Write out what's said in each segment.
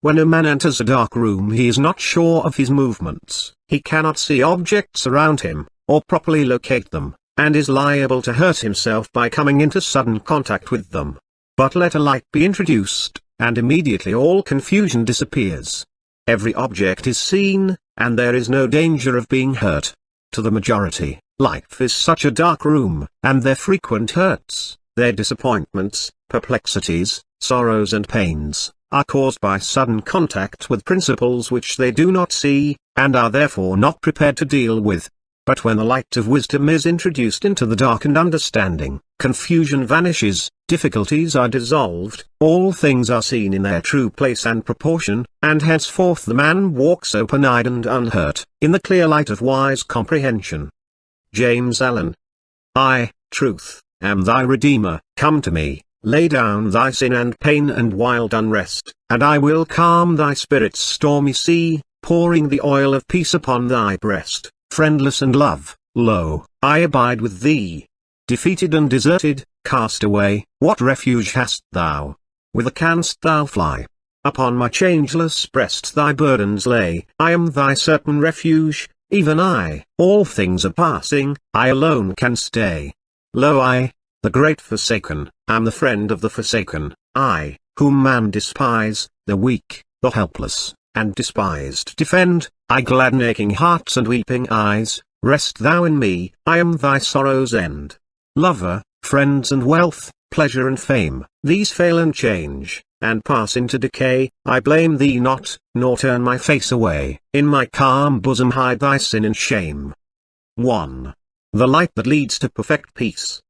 When a man enters a dark room, he is not sure of his movements, he cannot see objects around him, or properly locate them, and is liable to hurt himself by coming into sudden contact with them. But let a light be introduced, and immediately all confusion disappears. Every object is seen, and there is no danger of being hurt. To the majority, life is such a dark room, and their frequent hurts, their disappointments, perplexities, sorrows and pains, are caused by sudden contact with principles which they do not see, and are therefore not prepared to deal with. But when the light of wisdom is introduced into the darkened understanding, confusion vanishes, difficulties are dissolved, all things are seen in their true place and proportion, and henceforth the man walks open-eyed and unhurt, in the clear light of wise comprehension. James Allen. I, Truth, am thy Redeemer. Come to me, lay down thy sin and pain and wild unrest, and I will calm thy spirit's stormy sea, pouring the oil of peace upon thy breast. Friendless and love, lo, I abide with thee. Defeated and deserted, cast away, what refuge hast thou? Whither canst thou fly? Upon my changeless breast thy burdens lay. I am thy certain refuge, even I. All things are passing, I alone can stay. Lo, I, the great forsaken, am the friend of the forsaken, I, whom man despise, the weak, the helpless, and despised defend. I gladden aching hearts and weeping eyes, rest thou in me, I am thy sorrow's end. Lover, friends and wealth, pleasure and fame, these fail and change, and pass into decay. I blame thee not, nor turn my face away, in my calm bosom hide thy sin and shame. 1. The light that leads to perfect peace.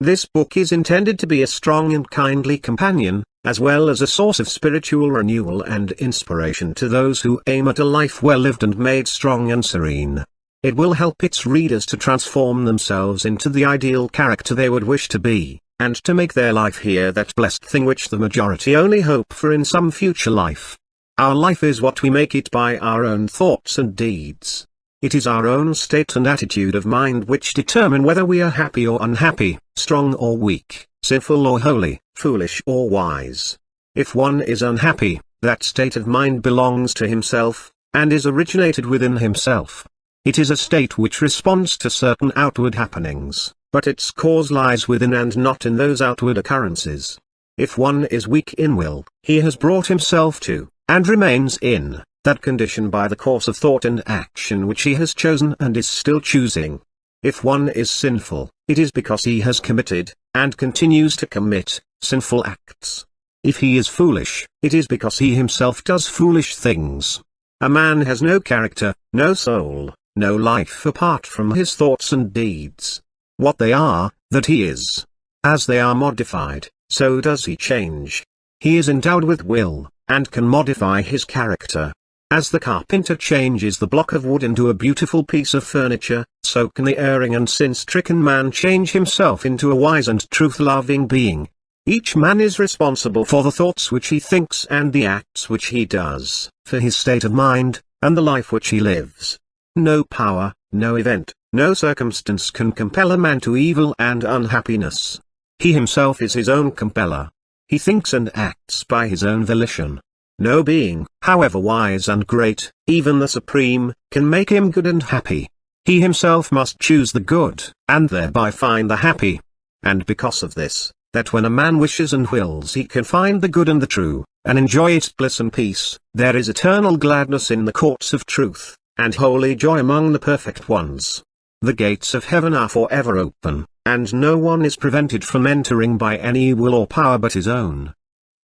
This book is intended to be a strong and kindly companion, as well as a source of spiritual renewal and inspiration to those who aim at a life well lived and made strong and serene. It will help its readers to transform themselves into the ideal character they would wish to be, and to make their life here that blessed thing which the majority only hope for in some future life. Our life is what we make it by our own thoughts and deeds. It is our own state and attitude of mind which determine whether we are happy or unhappy, strong or weak, sinful or holy, foolish or wise. If one is unhappy, that state of mind belongs to himself, and is originated within himself. It is a state which responds to certain outward happenings, but its cause lies within and not in those outward occurrences. If one is weak in will, he has brought himself to, and remains in, that condition by the course of thought and action which he has chosen and is still choosing. If one is sinful, it is because he has committed, and continues to commit, sinful acts. If he is foolish, it is because he himself does foolish things. A man has no character, no soul, no life apart from his thoughts and deeds. What they are, that he is. As they are modified, so does he change. He is endowed with will, and can modify his character. As the carpenter changes the block of wood into a beautiful piece of furniture, so can the erring and sin-stricken man change himself into a wise and truth-loving being. Each man is responsible for the thoughts which he thinks and the acts which he does, for his state of mind, and the life which he lives. No power, no event, no circumstance can compel a man to evil and unhappiness. He himself is his own compeller. He thinks and acts by his own volition. No being, however wise and great, even the Supreme, can make him good and happy. He himself must choose the good, and thereby find the happy. And because of this, that when a man wishes and wills he can find the good and the true, and enjoy its bliss and peace, there is eternal gladness in the courts of truth, and holy joy among the perfect ones. The gates of heaven are forever open, and no one is prevented from entering by any will or power but his own.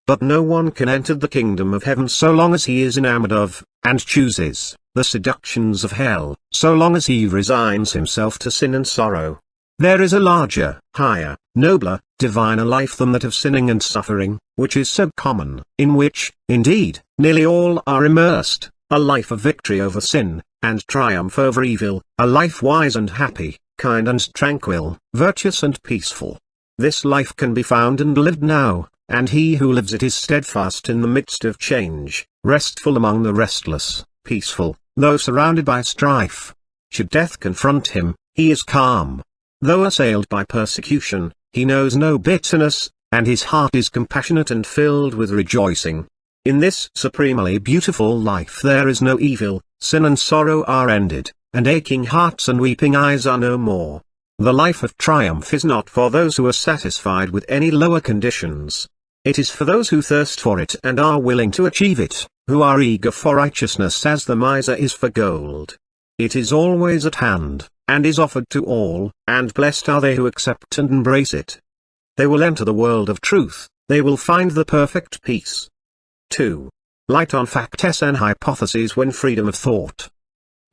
But no one can enter the kingdom of heaven so long as he is enamored of, and chooses, the seductions of hell, so long as he resigns himself to sin and sorrow. There is a larger, higher, nobler, diviner life than that of sinning and suffering, which is so common, in which, indeed, nearly all are immersed, a life of victory over sin, and triumph over evil, a life wise and happy, kind and tranquil, virtuous and peaceful. This life can be found and lived now, and he who lives it is steadfast in the midst of change, restful among the restless, peaceful, though surrounded by strife. Should death confront him, he is calm. Though assailed by persecution, he knows no bitterness, and his heart is compassionate and filled with rejoicing. In this supremely beautiful life there is no evil, sin and sorrow are ended, and aching hearts and weeping eyes are no more. The life of triumph is not for those who are satisfied with any lower conditions. It is for those who thirst for it and are willing to achieve it, who are eager for righteousness as the miser is for gold. It is always at hand, and is offered to all, and blessed are they who accept and embrace it. They will enter the world of truth, they will find the perfect peace. 2. Light on facts and hypotheses. When freedom of thought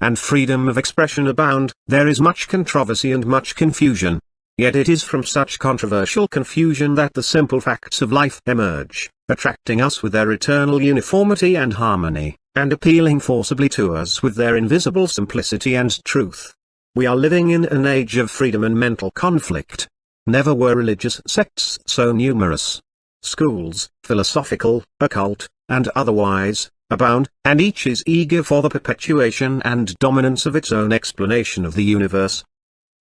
and freedom of expression abound, there is much controversy and much confusion. Yet it is from such controversial confusion that the simple facts of life emerge, attracting us with their eternal uniformity and harmony, and appealing forcibly to us with their invisible simplicity and truth. We are living in an age of freedom and mental conflict. Never were religious sects so numerous. Schools, philosophical, occult, and otherwise, abound, and each is eager for the perpetuation and dominance of its own explanation of the universe.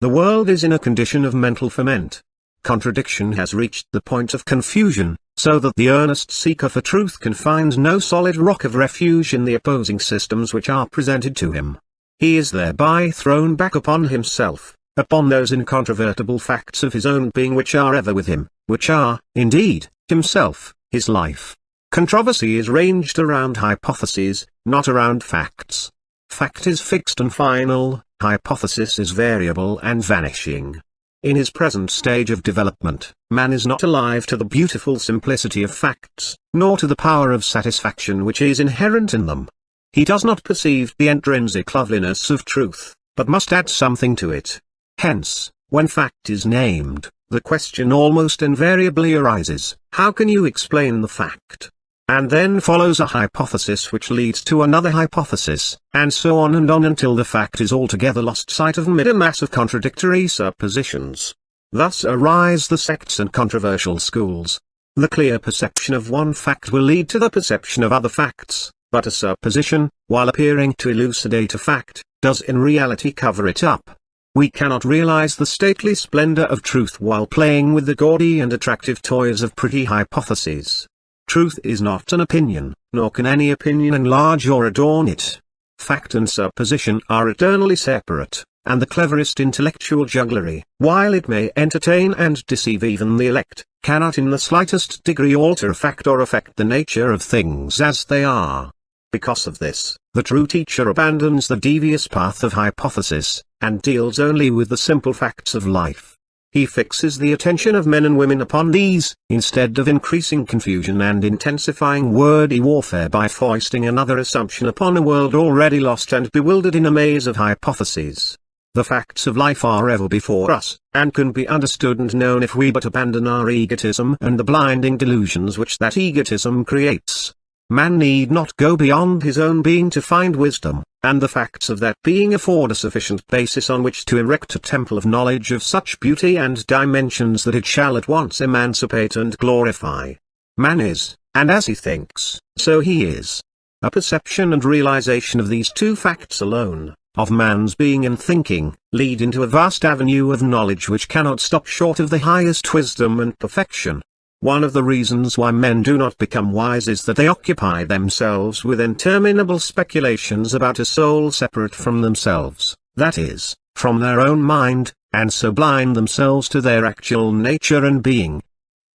The world is in a condition of mental ferment. Contradiction has reached the point of confusion, so that the earnest seeker for truth can find no solid rock of refuge in the opposing systems which are presented to him. He is thereby thrown back upon himself, upon those incontrovertible facts of his own being which are ever with him, which are, indeed, himself, his life. Controversy is ranged around hypotheses, not around facts. Fact is fixed and final, hypothesis is variable and vanishing. In his present stage of development, man is not alive to the beautiful simplicity of facts, nor to the power of satisfaction which is inherent in them. He does not perceive the intrinsic loveliness of truth, but must add something to it. Hence, when fact is named, the question almost invariably arises, how can you explain the fact? And then follows a hypothesis which leads to another hypothesis, and so on until the fact is altogether lost sight of amid a mass of contradictory suppositions. Thus arise the sects and controversial schools. The clear perception of one fact will lead to the perception of other facts, but a supposition, while appearing to elucidate a fact, does in reality cover it up. We cannot realize the stately splendor of truth while playing with the gaudy and attractive toys of pretty hypotheses. Truth is not an opinion, nor can any opinion enlarge or adorn it. Fact and supposition are eternally separate, and the cleverest intellectual jugglery, while it may entertain and deceive even the elect, cannot in the slightest degree alter a fact or affect the nature of things as they are. Because of this, the true teacher abandons the devious path of hypothesis, and deals only with the simple facts of life. He fixes the attention of men and women upon these, instead of increasing confusion and intensifying wordy warfare by foisting another assumption upon a world already lost and bewildered in a maze of hypotheses. The facts of life are ever before us, and can be understood and known if we but abandon our egotism and the blinding delusions which that egotism creates. Man need not go beyond his own being to find wisdom, and the facts of that being afford a sufficient basis on which to erect a temple of knowledge of such beauty and dimensions that it shall at once emancipate and glorify. Man is, and as he thinks, so he is. A perception and realization of these two facts alone, of man's being and thinking, lead into a vast avenue of knowledge which cannot stop short of the highest wisdom and perfection. One of the reasons why men do not become wise is that they occupy themselves with interminable speculations about a soul separate from themselves, that is, from their own mind, and so blind themselves to their actual nature and being.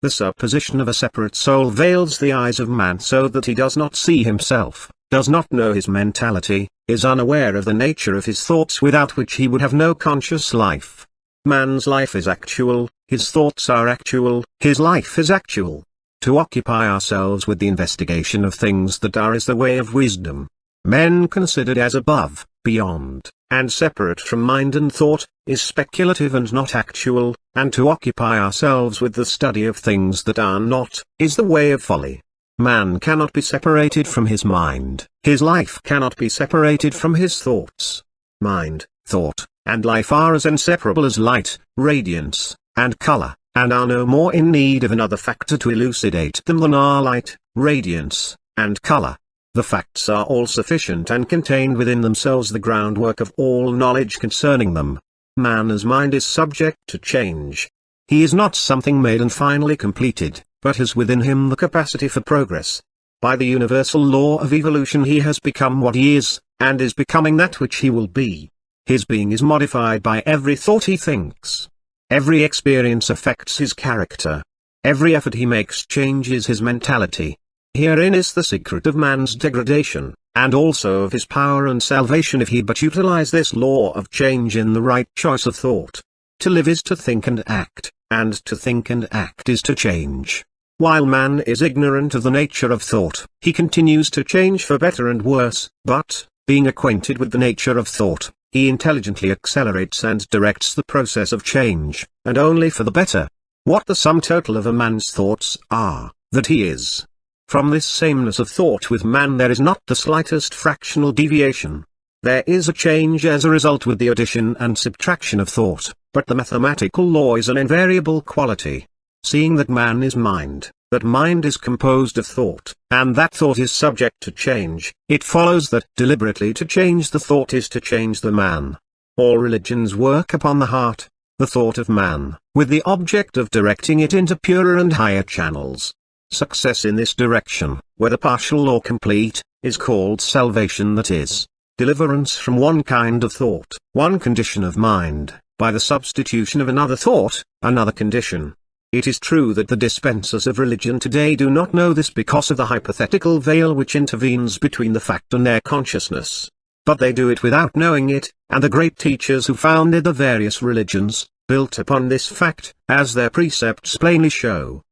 The supposition of a separate soul veils the eyes of man so that he does not see himself, does not know his mentality, is unaware of the nature of his thoughts without which he would have no conscious life. Man's life is actual, his thoughts are actual, his life is actual. To occupy ourselves with the investigation of things that are is the way of wisdom. Men considered as above, beyond, and separate from mind and thought, is speculative and not actual, and to occupy ourselves with the study of things that are not, is the way of folly. Man cannot be separated from his mind, his life cannot be separated from his thoughts. Mind, thought, and life are as inseparable as light, radiance, and color, and are no more in need of another factor to elucidate them than are light, radiance, and color. The facts are all sufficient and contained within themselves the groundwork of all knowledge concerning them. Man's mind is subject to change. He is not something made and finally completed, but has within him the capacity for progress. By the universal law of evolution he has become what he is, and is becoming that which he will be. His being is modified by every thought he thinks. Every experience affects his character. Every effort he makes changes his mentality. Herein is the secret of man's degradation, and also of his power and salvation if he but utilize this law of change in the right choice of thought. To live is to think and act, and to think and act is to change. While man is ignorant of the nature of thought, he continues to change for better and worse, but, being acquainted with the nature of thought, he intelligently accelerates and directs the process of change, and only for the better. What the sum total of a man's thoughts are, that he is. From this sameness of thought with man there is not the slightest fractional deviation. There is a change as a result with the addition and subtraction of thought, but the mathematical law is an invariable quality. Seeing that man is mind, that mind is composed of thought, and that thought is subject to change, it follows that deliberately to change the thought is to change the man. All religions work upon the heart, the thought of man, with the object of directing it into purer and higher channels. Success in this direction, whether partial or complete, is called salvation, that is, deliverance from one kind of thought, one condition of mind, by the substitution of another thought, another condition. It is true that the dispensers of religion today do not know this because of the hypothetical veil which intervenes between the fact and their consciousness. But they do it without knowing it, and the great teachers who founded the various religions, built upon this fact, as their precepts plainly show.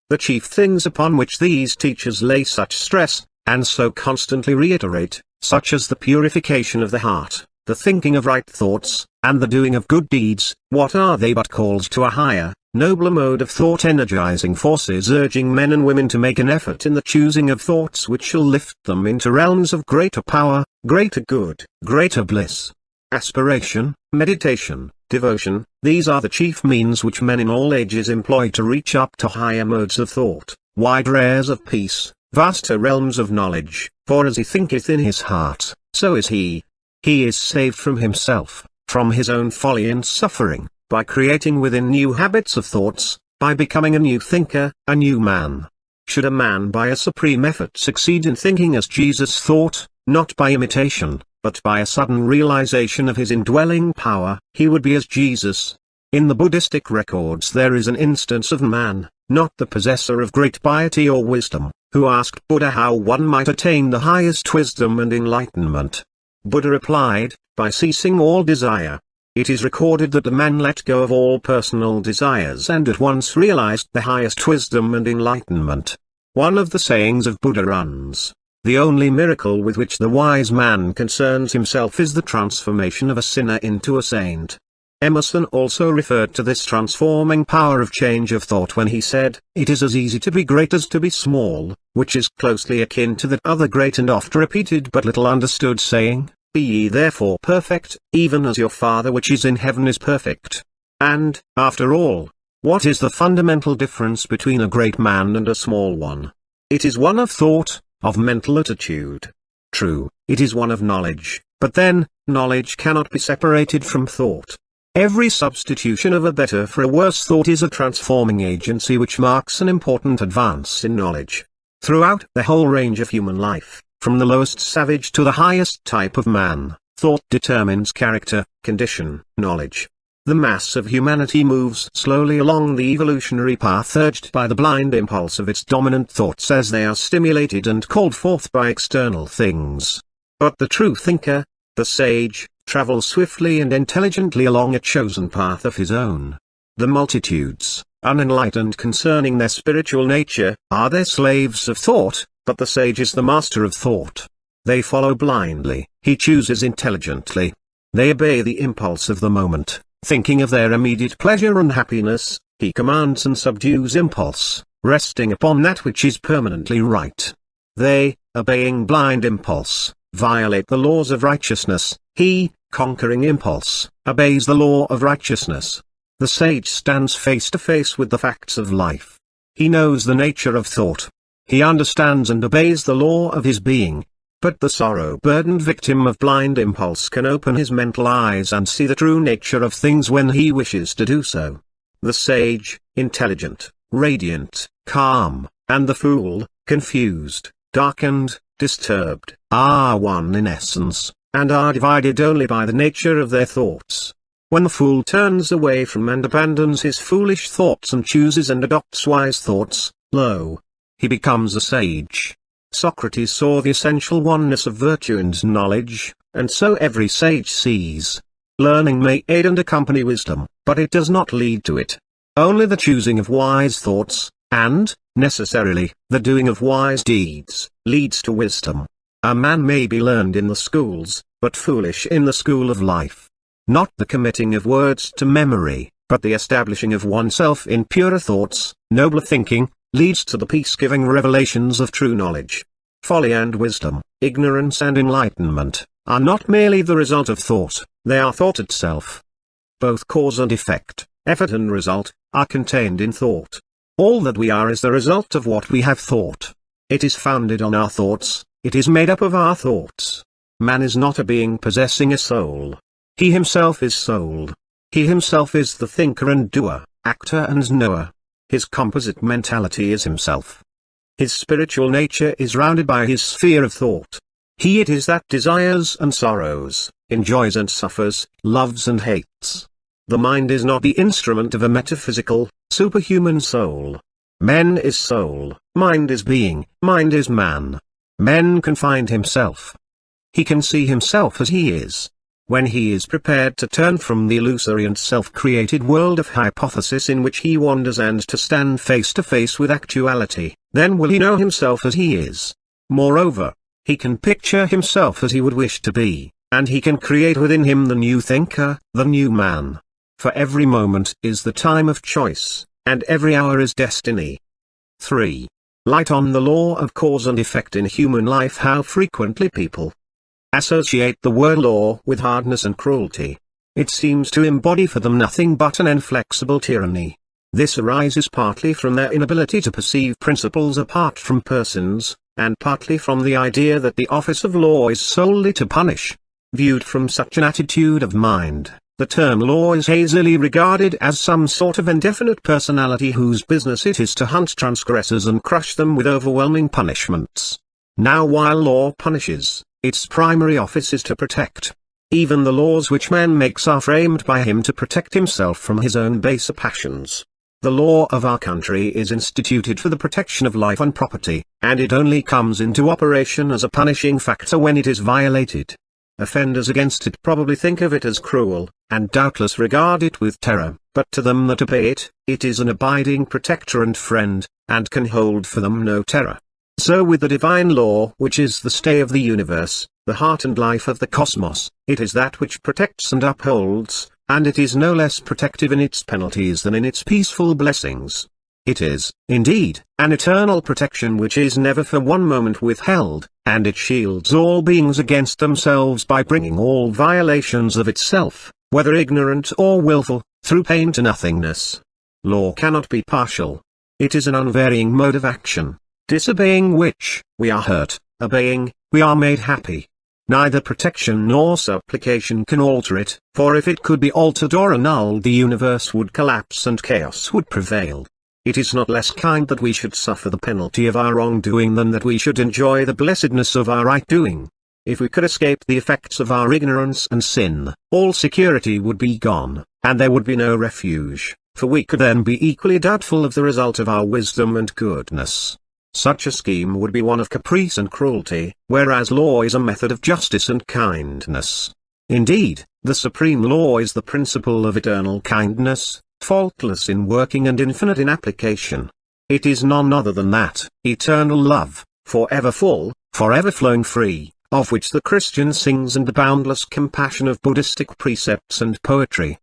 The chief things upon which these teachers lay such stress, and so constantly reiterate, such as the purification of the heart, the thinking of right thoughts, and the doing of good deeds, what are they but calls to a higher, nobler mode of thought, energizing forces urging men and women to make an effort in the choosing of thoughts which shall lift them into realms of greater power, greater good, greater bliss. Aspiration, meditation, devotion, these are the chief means which men in all ages employ to reach up to higher modes of thought, wider airs of peace, vaster realms of knowledge, for as he thinketh in his heart, so is he. He is saved from himself, from his own folly and suffering, by creating within new habits of thoughts, by becoming a new thinker, a new man. Should a man by a supreme effort succeed in thinking as Jesus thought, not by imitation, but by a sudden realization of his indwelling power, he would be as Jesus. In the Buddhistic records there is an instance of man, not the possessor of great piety or wisdom, who asked Buddha how one might attain the highest wisdom and enlightenment. Buddha replied, by ceasing all desire. It is recorded that the man let go of all personal desires and at once realized the highest wisdom and enlightenment. One of the sayings of Buddha runs, the only miracle with which the wise man concerns himself is the transformation of a sinner into a saint. Emerson also referred to this transforming power of change of thought when he said, "It is as easy to be great as to be small," which is closely akin to that other great and oft repeated but little understood saying, "Be ye therefore perfect, even as your Father which is in heaven is perfect." And, after all, what is the fundamental difference between a great man and a small one? It is one of thought, of mental attitude. True, it is one of knowledge, but then, knowledge cannot be separated from thought. Every substitution of a better for a worse thought is a transforming agency which marks an important advance in knowledge. Throughout the whole range of human life, from the lowest savage to the highest type of man, thought determines character, condition, knowledge. The mass of humanity moves slowly along the evolutionary path urged by the blind impulse of its dominant thoughts as they are stimulated and called forth by external things. But the true thinker, the sage, travels swiftly and intelligently along a chosen path of his own. The multitudes, unenlightened concerning their spiritual nature, are their slaves of thought, but the sage is the master of thought. They follow blindly, he chooses intelligently. They obey the impulse of the moment, thinking of their immediate pleasure and happiness, he commands and subdues impulse, resting upon that which is permanently right. They, obeying blind impulse, violate the laws of righteousness, he, conquering impulse, obeys the law of righteousness. The sage stands face to face with the facts of life. He knows the nature of thought. He understands and obeys the law of his being. But the sorrow-burdened victim of blind impulse can open his mental eyes and see the true nature of things when he wishes to do so. The sage, intelligent, radiant, calm, and the fool, confused, darkened, disturbed, are one in essence, and are divided only by the nature of their thoughts. When the fool turns away from and abandons his foolish thoughts and chooses and adopts wise thoughts, lo, he becomes a sage. Socrates saw the essential oneness of virtue and knowledge, and so every sage sees. Learning may aid and accompany wisdom, but it does not lead to it. Only the choosing of wise thoughts, and, necessarily, the doing of wise deeds, leads to wisdom. A man may be learned in the schools, but foolish in the school of life. Not the committing of words to memory, but the establishing of oneself in purer thoughts, nobler thinking, leads to the peace-giving revelations of true knowledge. Folly and wisdom, ignorance and enlightenment, are not merely the result of thought, they are thought itself. Both cause and effect, effort and result, are contained in thought. All that we are is the result of what we have thought. It is founded on our thoughts, it is made up of our thoughts. Man is not a being possessing a soul. He himself is soul. He himself is the thinker and doer, actor and knower. His composite mentality is himself. His spiritual nature is rounded by his sphere of thought. He it is that desires and sorrows, enjoys and suffers, loves and hates. The mind is not the instrument of a metaphysical, superhuman soul. Men is soul, mind is being, mind is man. Men can find himself. He can see himself as he is. When he is prepared to turn from the illusory and self-created world of hypothesis in which he wanders and to stand face to face with actuality, then will he know himself as he is. Moreover, he can picture himself as he would wish to be, and he can create within him the new thinker, the new man. For every moment is the time of choice, and every hour is destiny. 3. Light on the law of cause and effect in human life. How frequently people associate the word law with hardness and cruelty. It seems to embody for them nothing but an inflexible tyranny. This arises partly from their inability to perceive principles apart from persons, and partly from the idea that the office of law is solely to punish. Viewed from such an attitude of mind, the term law is hazily regarded as some sort of indefinite personality whose business it is to hunt transgressors and crush them with overwhelming punishments. Now while law punishes, its primary office is to protect. Even the laws which man makes are framed by him to protect himself from his own baser passions. The law of our country is instituted for the protection of life and property, and it only comes into operation as a punishing factor when it is violated. Offenders against it probably think of it as cruel, and doubtless regard it with terror, but to them that obey it, it is an abiding protector and friend, and can hold for them no terror. So with the divine law, which is the stay of the universe, the heart and life of the cosmos, it is that which protects and upholds, and it is no less protective in its penalties than in its peaceful blessings. It is, indeed, an eternal protection which is never for one moment withheld, and it shields all beings against themselves by bringing all violations of itself, whether ignorant or willful, through pain to nothingness. Law cannot be partial. It is an unvarying mode of action, disobeying which, we are hurt, obeying, we are made happy. Neither protection nor supplication can alter it, for if it could be altered or annulled the universe would collapse and chaos would prevail. It is not less kind that we should suffer the penalty of our wrongdoing than that we should enjoy the blessedness of our right doing. If we could escape the effects of our ignorance and sin, all security would be gone, and there would be no refuge, for we could then be equally doubtful of the result of our wisdom and goodness. Such a scheme would be one of caprice and cruelty, whereas law is a method of justice and kindness. Indeed, the supreme law is the principle of eternal kindness, faultless in working and infinite in application. It is none other than that eternal love, forever full, forever flowing free, of which the Christian sings, and the boundless compassion of Buddhistic precepts and poetry.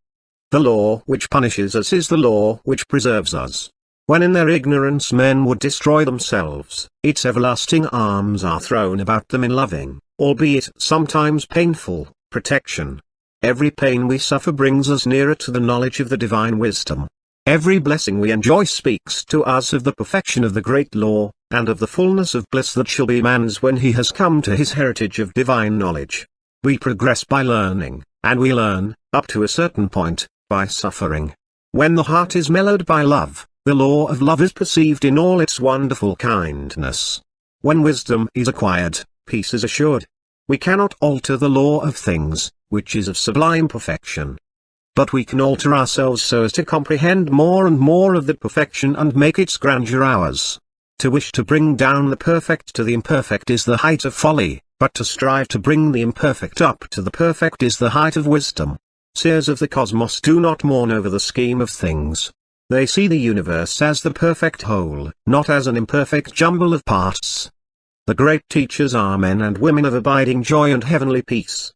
The law which punishes us is the law which preserves us. When in their ignorance men would destroy themselves, its everlasting arms are thrown about them in loving, albeit sometimes painful, protection. Every pain we suffer brings us nearer to the knowledge of the divine wisdom. Every blessing we enjoy speaks to us of the perfection of the great law, and of the fullness of bliss that shall be man's when he has come to his heritage of divine knowledge. We progress by learning, and we learn, up to a certain point, by suffering. When the heart is mellowed by love, the law of love is perceived in all its wonderful kindness. When wisdom is acquired, peace is assured. We cannot alter the law of things, which is of sublime perfection. But we can alter ourselves so as to comprehend more and more of that perfection and make its grandeur ours. To wish to bring down the perfect to the imperfect is the height of folly, but to strive to bring the imperfect up to the perfect is the height of wisdom. Seers of the cosmos do not mourn over the scheme of things. They see the universe as the perfect whole, not as an imperfect jumble of parts. The great teachers are men and women of abiding joy and heavenly peace.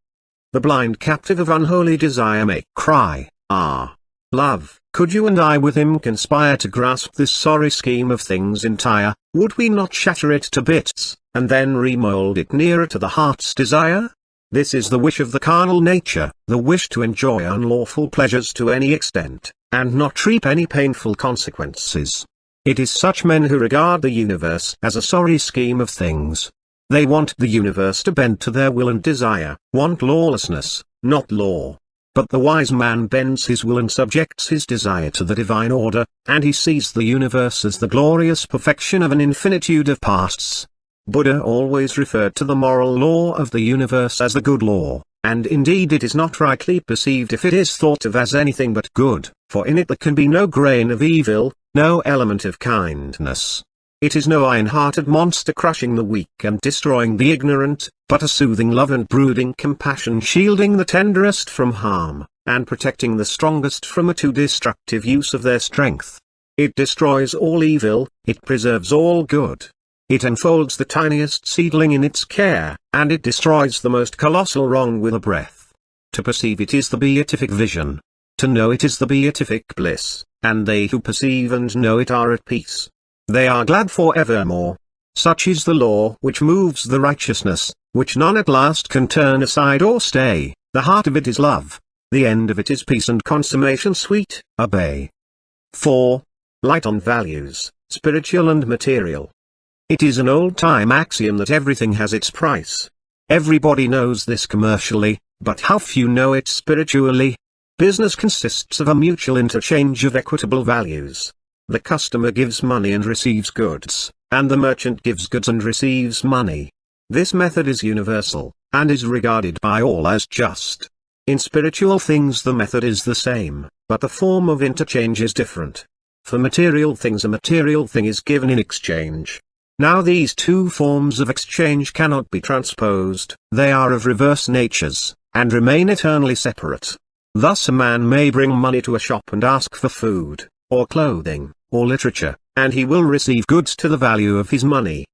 The blind captive of unholy desire may cry, "Ah, love, could you and I with him conspire to grasp this sorry scheme of things entire, would we not shatter it to bits, and then remold it nearer to the heart's desire?" This is the wish of the carnal nature, the wish to enjoy unlawful pleasures to any extent, and not reap any painful consequences. It is such men who regard the universe as a sorry scheme of things. They want the universe to bend to their will and desire, want lawlessness, not law. But the wise man bends his will and subjects his desire to the divine order, and he sees the universe as the glorious perfection of an infinitude of parts. Buddha always referred to the moral law of the universe as the good law, and indeed it is not rightly perceived if it is thought of as anything but good, for in it there can be no grain of evil, no element of kindness. It is no iron-hearted monster crushing the weak and destroying the ignorant, but a soothing love and brooding compassion shielding the tenderest from harm, and protecting the strongest from a too destructive use of their strength. It destroys all evil, it preserves all good. It enfolds the tiniest seedling in its care, and it destroys the most colossal wrong with a breath. To perceive it is the beatific vision. To know it is the beatific bliss, and they who perceive and know it are at peace. They are glad for evermore. Such is the law which moves the righteousness, which none at last can turn aside or stay. The heart of it is love. The end of it is peace and consummation sweet. Obey. 4. Light on values, spiritual and material. It is an old-time axiom that everything has its price. Everybody knows this commercially, but how few know it spiritually. Business consists of a mutual interchange of equitable values. The customer gives money and receives goods, and the merchant gives goods and receives money. This method is universal, and is regarded by all as just. In spiritual things the method is the same, but the form of interchange is different. For material things a material thing is given in exchange. Now these two forms of exchange cannot be transposed, they are of reverse natures, and remain eternally separate. Thus a man may bring money to a shop and ask for food, or clothing, or literature, and he will receive goods to the value of his money.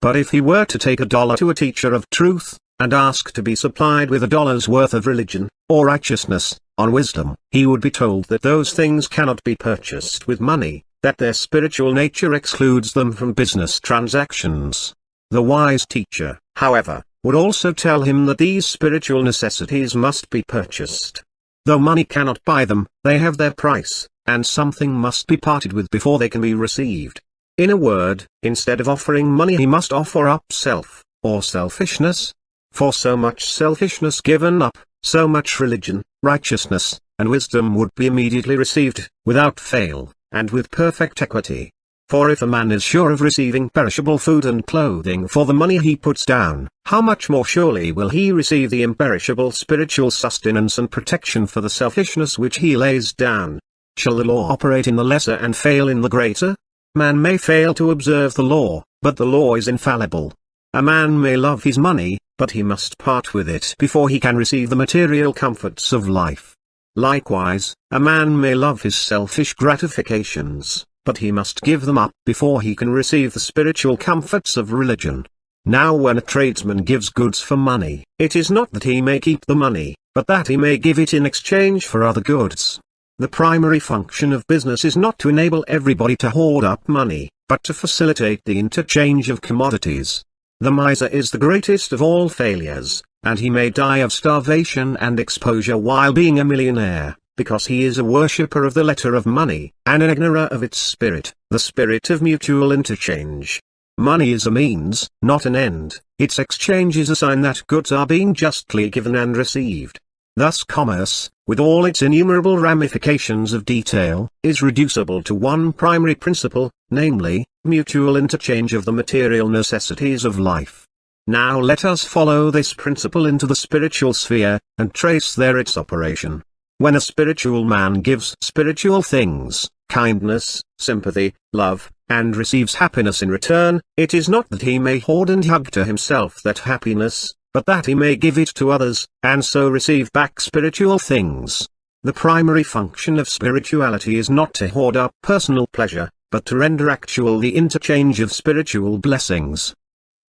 But if he were to take $1 to a teacher of truth, and ask to be supplied with $1's worth of religion, or righteousness, on wisdom, he would be told that those things cannot be purchased with money, that their spiritual nature excludes them from business transactions. The wise teacher, however, would also tell him that these spiritual necessities must be purchased. Though money cannot buy them, they have their price, and something must be parted with before they can be received. In a word, instead of offering money he must offer up self, or selfishness. For so much selfishness given up, so much religion, righteousness, and wisdom would be immediately received, without fail, and with perfect equity. For if a man is sure of receiving perishable food and clothing for the money he puts down, how much more surely will he receive the imperishable spiritual sustenance and protection for the selfishness which he lays down? Shall the law operate in the lesser and fail in the greater? Man may fail to observe the law, but the law is infallible. A man may love his money, but he must part with it before he can receive the material comforts of life. Likewise, a man may love his selfish gratifications, but he must give them up before he can receive the spiritual comforts of religion. Now when a tradesman gives goods for money, it is not that he may keep the money, but that he may give it in exchange for other goods. The primary function of business is not to enable everybody to hoard up money, but to facilitate the interchange of commodities. The miser is the greatest of all failures, and he may die of starvation and exposure while being a millionaire, because he is a worshipper of the letter of money, and an ignorer of its spirit, the spirit of mutual interchange. Money is a means, not an end. Its exchange is a sign that goods are being justly given and received. Thus commerce, with all its innumerable ramifications of detail, is reducible to one primary principle, namely, mutual interchange of the material necessities of life. Now let us follow this principle into the spiritual sphere, and trace there its operation. When a spiritual man gives spiritual things, kindness, sympathy, love, and receives happiness in return, it is not that he may hoard and hug to himself that happiness, but that he may give it to others, and so receive back spiritual things. The primary function of spirituality is not to hoard up personal pleasure, but to render actual the interchange of spiritual blessings.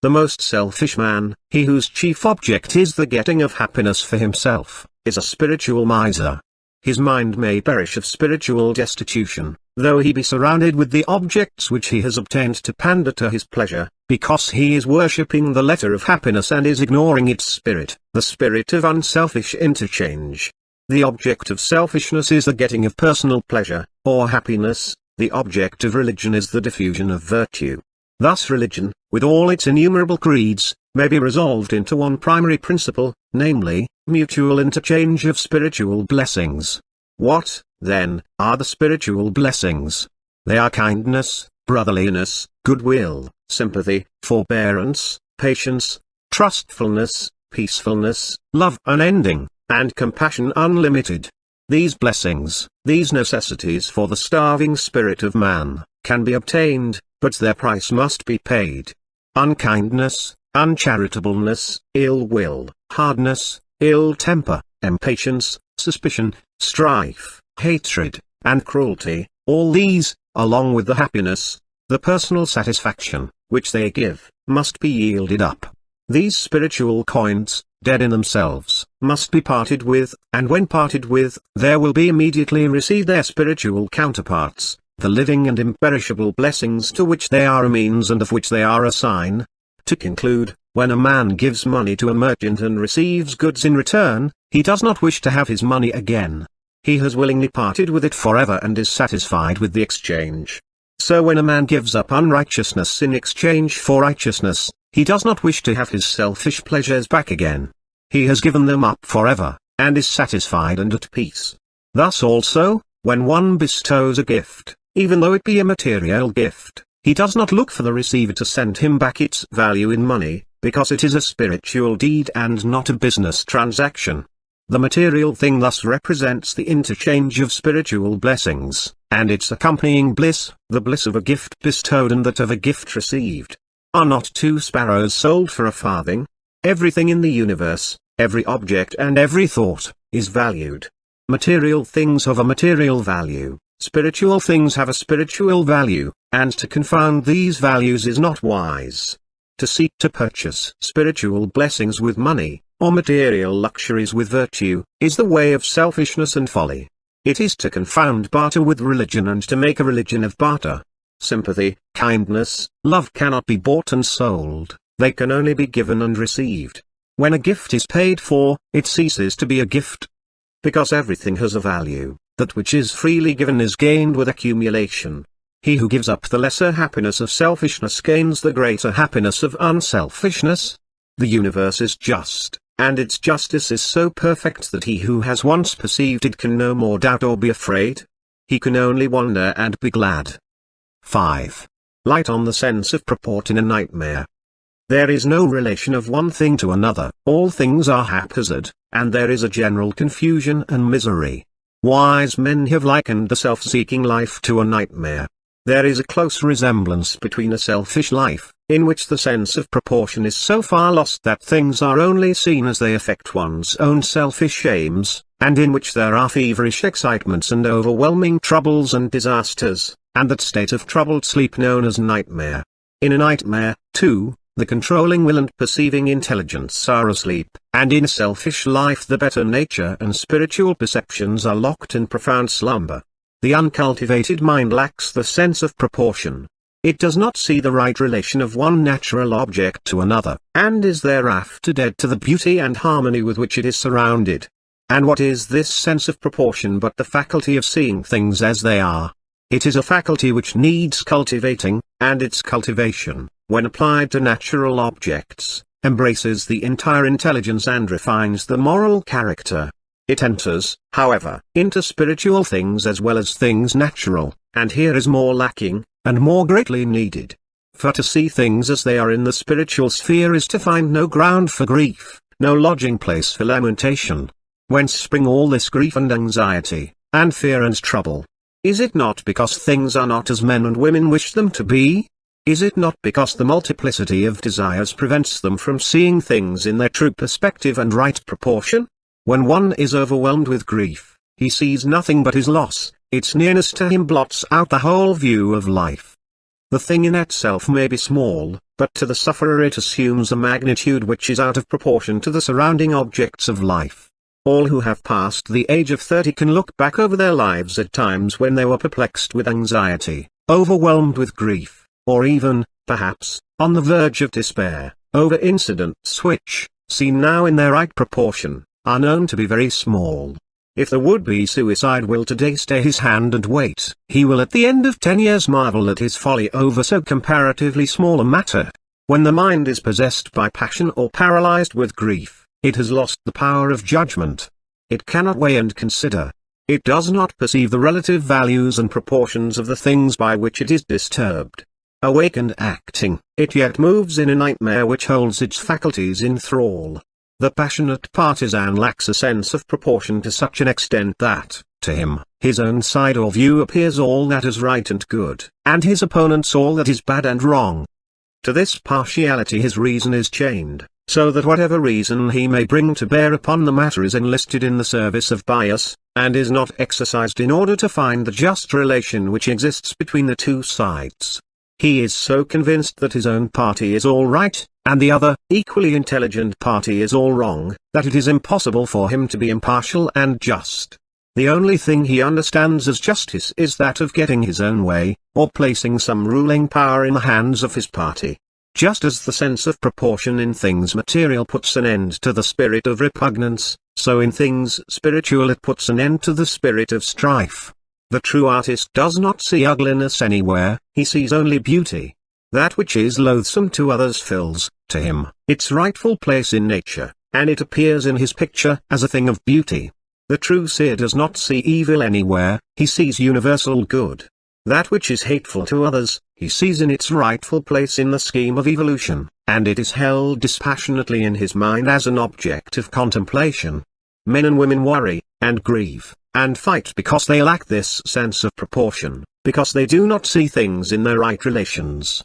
The most selfish man, he whose chief object is the getting of happiness for himself, is a spiritual miser. His mind may perish of spiritual destitution, though he be surrounded with the objects which he has obtained to pander to his pleasure, because he is worshipping the letter of happiness and is ignoring its spirit, the spirit of unselfish interchange. The object of selfishness is the getting of personal pleasure, or happiness. The object of religion is the diffusion of virtue. Thus religion, with all its innumerable creeds, may be resolved into one primary principle, namely, mutual interchange of spiritual blessings. What, then, are the spiritual blessings? They are kindness, brotherliness, goodwill, sympathy, forbearance, patience, trustfulness, peacefulness, love unending, and compassion unlimited. These blessings, these necessities for the starving spirit of man, can be obtained, but their price must be paid. Unkindness, uncharitableness, ill will, hardness, ill temper, impatience, suspicion, strife, hatred, and cruelty, all these, along with the happiness, the personal satisfaction, which they give, must be yielded up. These spiritual coins, dead in themselves, must be parted with, and when parted with, there will be immediately receive their spiritual counterparts, the living and imperishable blessings to which they are a means and of which they are a sign. To conclude, when a man gives money to a merchant and receives goods in return, he does not wish to have his money again. He has willingly parted with it forever and is satisfied with the exchange. So when a man gives up unrighteousness in exchange for righteousness, he does not wish to have his selfish pleasures back again. He has given them up forever, and is satisfied and at peace. Thus also, when one bestows a gift, even though it be a material gift, he does not look for the receiver to send him back its value in money, because it is a spiritual deed and not a business transaction. The material thing thus represents the interchange of spiritual blessings, and its accompanying bliss, the bliss of a gift bestowed and that of a gift received. Are not two sparrows sold for a farthing? Everything in the universe, every object and every thought, is valued. Material things have a material value, spiritual things have a spiritual value, and to confound these values is not wise. To seek to purchase spiritual blessings with money, or material luxuries with virtue, is the way of selfishness and folly. It is to confound barter with religion and to make a religion of barter. Sympathy, kindness, love cannot be bought and sold, they can only be given and received. When a gift is paid for, it ceases to be a gift. Because everything has a value, that which is freely given is gained with accumulation. He who gives up the lesser happiness of selfishness gains the greater happiness of unselfishness. The universe is just, and its justice is so perfect that he who has once perceived it can no more doubt or be afraid. He can only wonder and be glad. 5. Light on the sense of purport in a nightmare. There is no relation of one thing to another, all things are haphazard, and there is a general confusion and misery. Wise men have likened the self-seeking life to a nightmare. There is a close resemblance between a selfish life, in which the sense of proportion is so far lost that things are only seen as they affect one's own selfish aims, and in which there are feverish excitements and overwhelming troubles and disasters, and that state of troubled sleep known as nightmare. In a nightmare, too, the controlling will and perceiving intelligence are asleep, and in a selfish life the better nature and spiritual perceptions are locked in profound slumber. The uncultivated mind lacks the sense of proportion. It does not see the right relation of one natural object to another, and is thereafter dead to the beauty and harmony with which it is surrounded. And what is this sense of proportion but the faculty of seeing things as they are? It is a faculty which needs cultivating, and its cultivation, when applied to natural objects, embraces the entire intelligence and refines the moral character. It enters, however, into spiritual things as well as things natural, and here is more lacking, and more greatly needed. For to see things as they are in the spiritual sphere is to find no ground for grief, no lodging place for lamentation. Whence spring all this grief and anxiety, and fear and trouble? Is it not because things are not as men and women wish them to be? Is it not because the multiplicity of desires prevents them from seeing things in their true perspective and right proportion? When one is overwhelmed with grief, he sees nothing but his loss, its nearness to him blots out the whole view of life. The thing in itself may be small, but to the sufferer it assumes a magnitude which is out of proportion to the surrounding objects of life. All who have passed the age of 30 can look back over their lives at times when they were perplexed with anxiety, overwhelmed with grief, or even, perhaps, on the verge of despair, over incidents which, seen now in their right proportion, are known to be very small. If the would-be suicide will today stay his hand and wait, he will at the end of 10 years marvel at his folly over so comparatively small a matter. When the mind is possessed by passion or paralyzed with grief, it has lost the power of judgment. It cannot weigh and consider. It does not perceive the relative values and proportions of the things by which it is disturbed. Awake and acting, it yet moves in a nightmare which holds its faculties in thrall. The passionate partisan lacks a sense of proportion to such an extent that, to him, his own side or view appears all that is right and good, and his opponents all that is bad and wrong. To this partiality his reason is chained, so that whatever reason he may bring to bear upon the matter is enlisted in the service of bias, and is not exercised in order to find the just relation which exists between the two sides. He is so convinced that his own party is all right, and the other, equally intelligent party is all wrong, that it is impossible for him to be impartial and just. The only thing he understands as justice is that of getting his own way, or placing some ruling power in the hands of his party. Just as the sense of proportion in things material puts an end to the spirit of repugnance, so in things spiritual it puts an end to the spirit of strife. The true artist does not see ugliness anywhere, he sees only beauty. That which is loathsome to others fills, to him, its rightful place in nature, and it appears in his picture as a thing of beauty. The true seer does not see evil anywhere, he sees universal good. That which is hateful to others, he sees in its rightful place in the scheme of evolution, and it is held dispassionately in his mind as an object of contemplation. Men and women worry, and grieve, and fight because they lack this sense of proportion, because they do not see things in their right relations.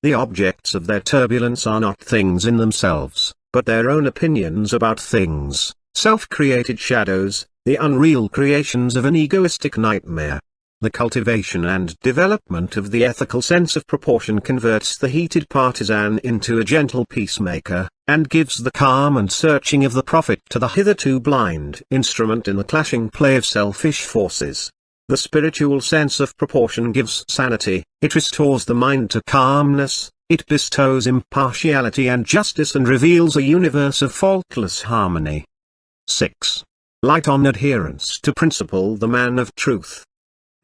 The objects of their turbulence are not things in themselves, but their own opinions about things, self-created shadows, the unreal creations of an egoistic nightmare. The cultivation and development of the ethical sense of proportion converts the heated partisan into a gentle peacemaker, and gives the calm and searching of the prophet to the hitherto blind instrument in the clashing play of selfish forces. The spiritual sense of proportion gives sanity, it restores the mind to calmness, it bestows impartiality and justice and reveals a universe of faultless harmony. 6. Light on adherence to principle. The man of truth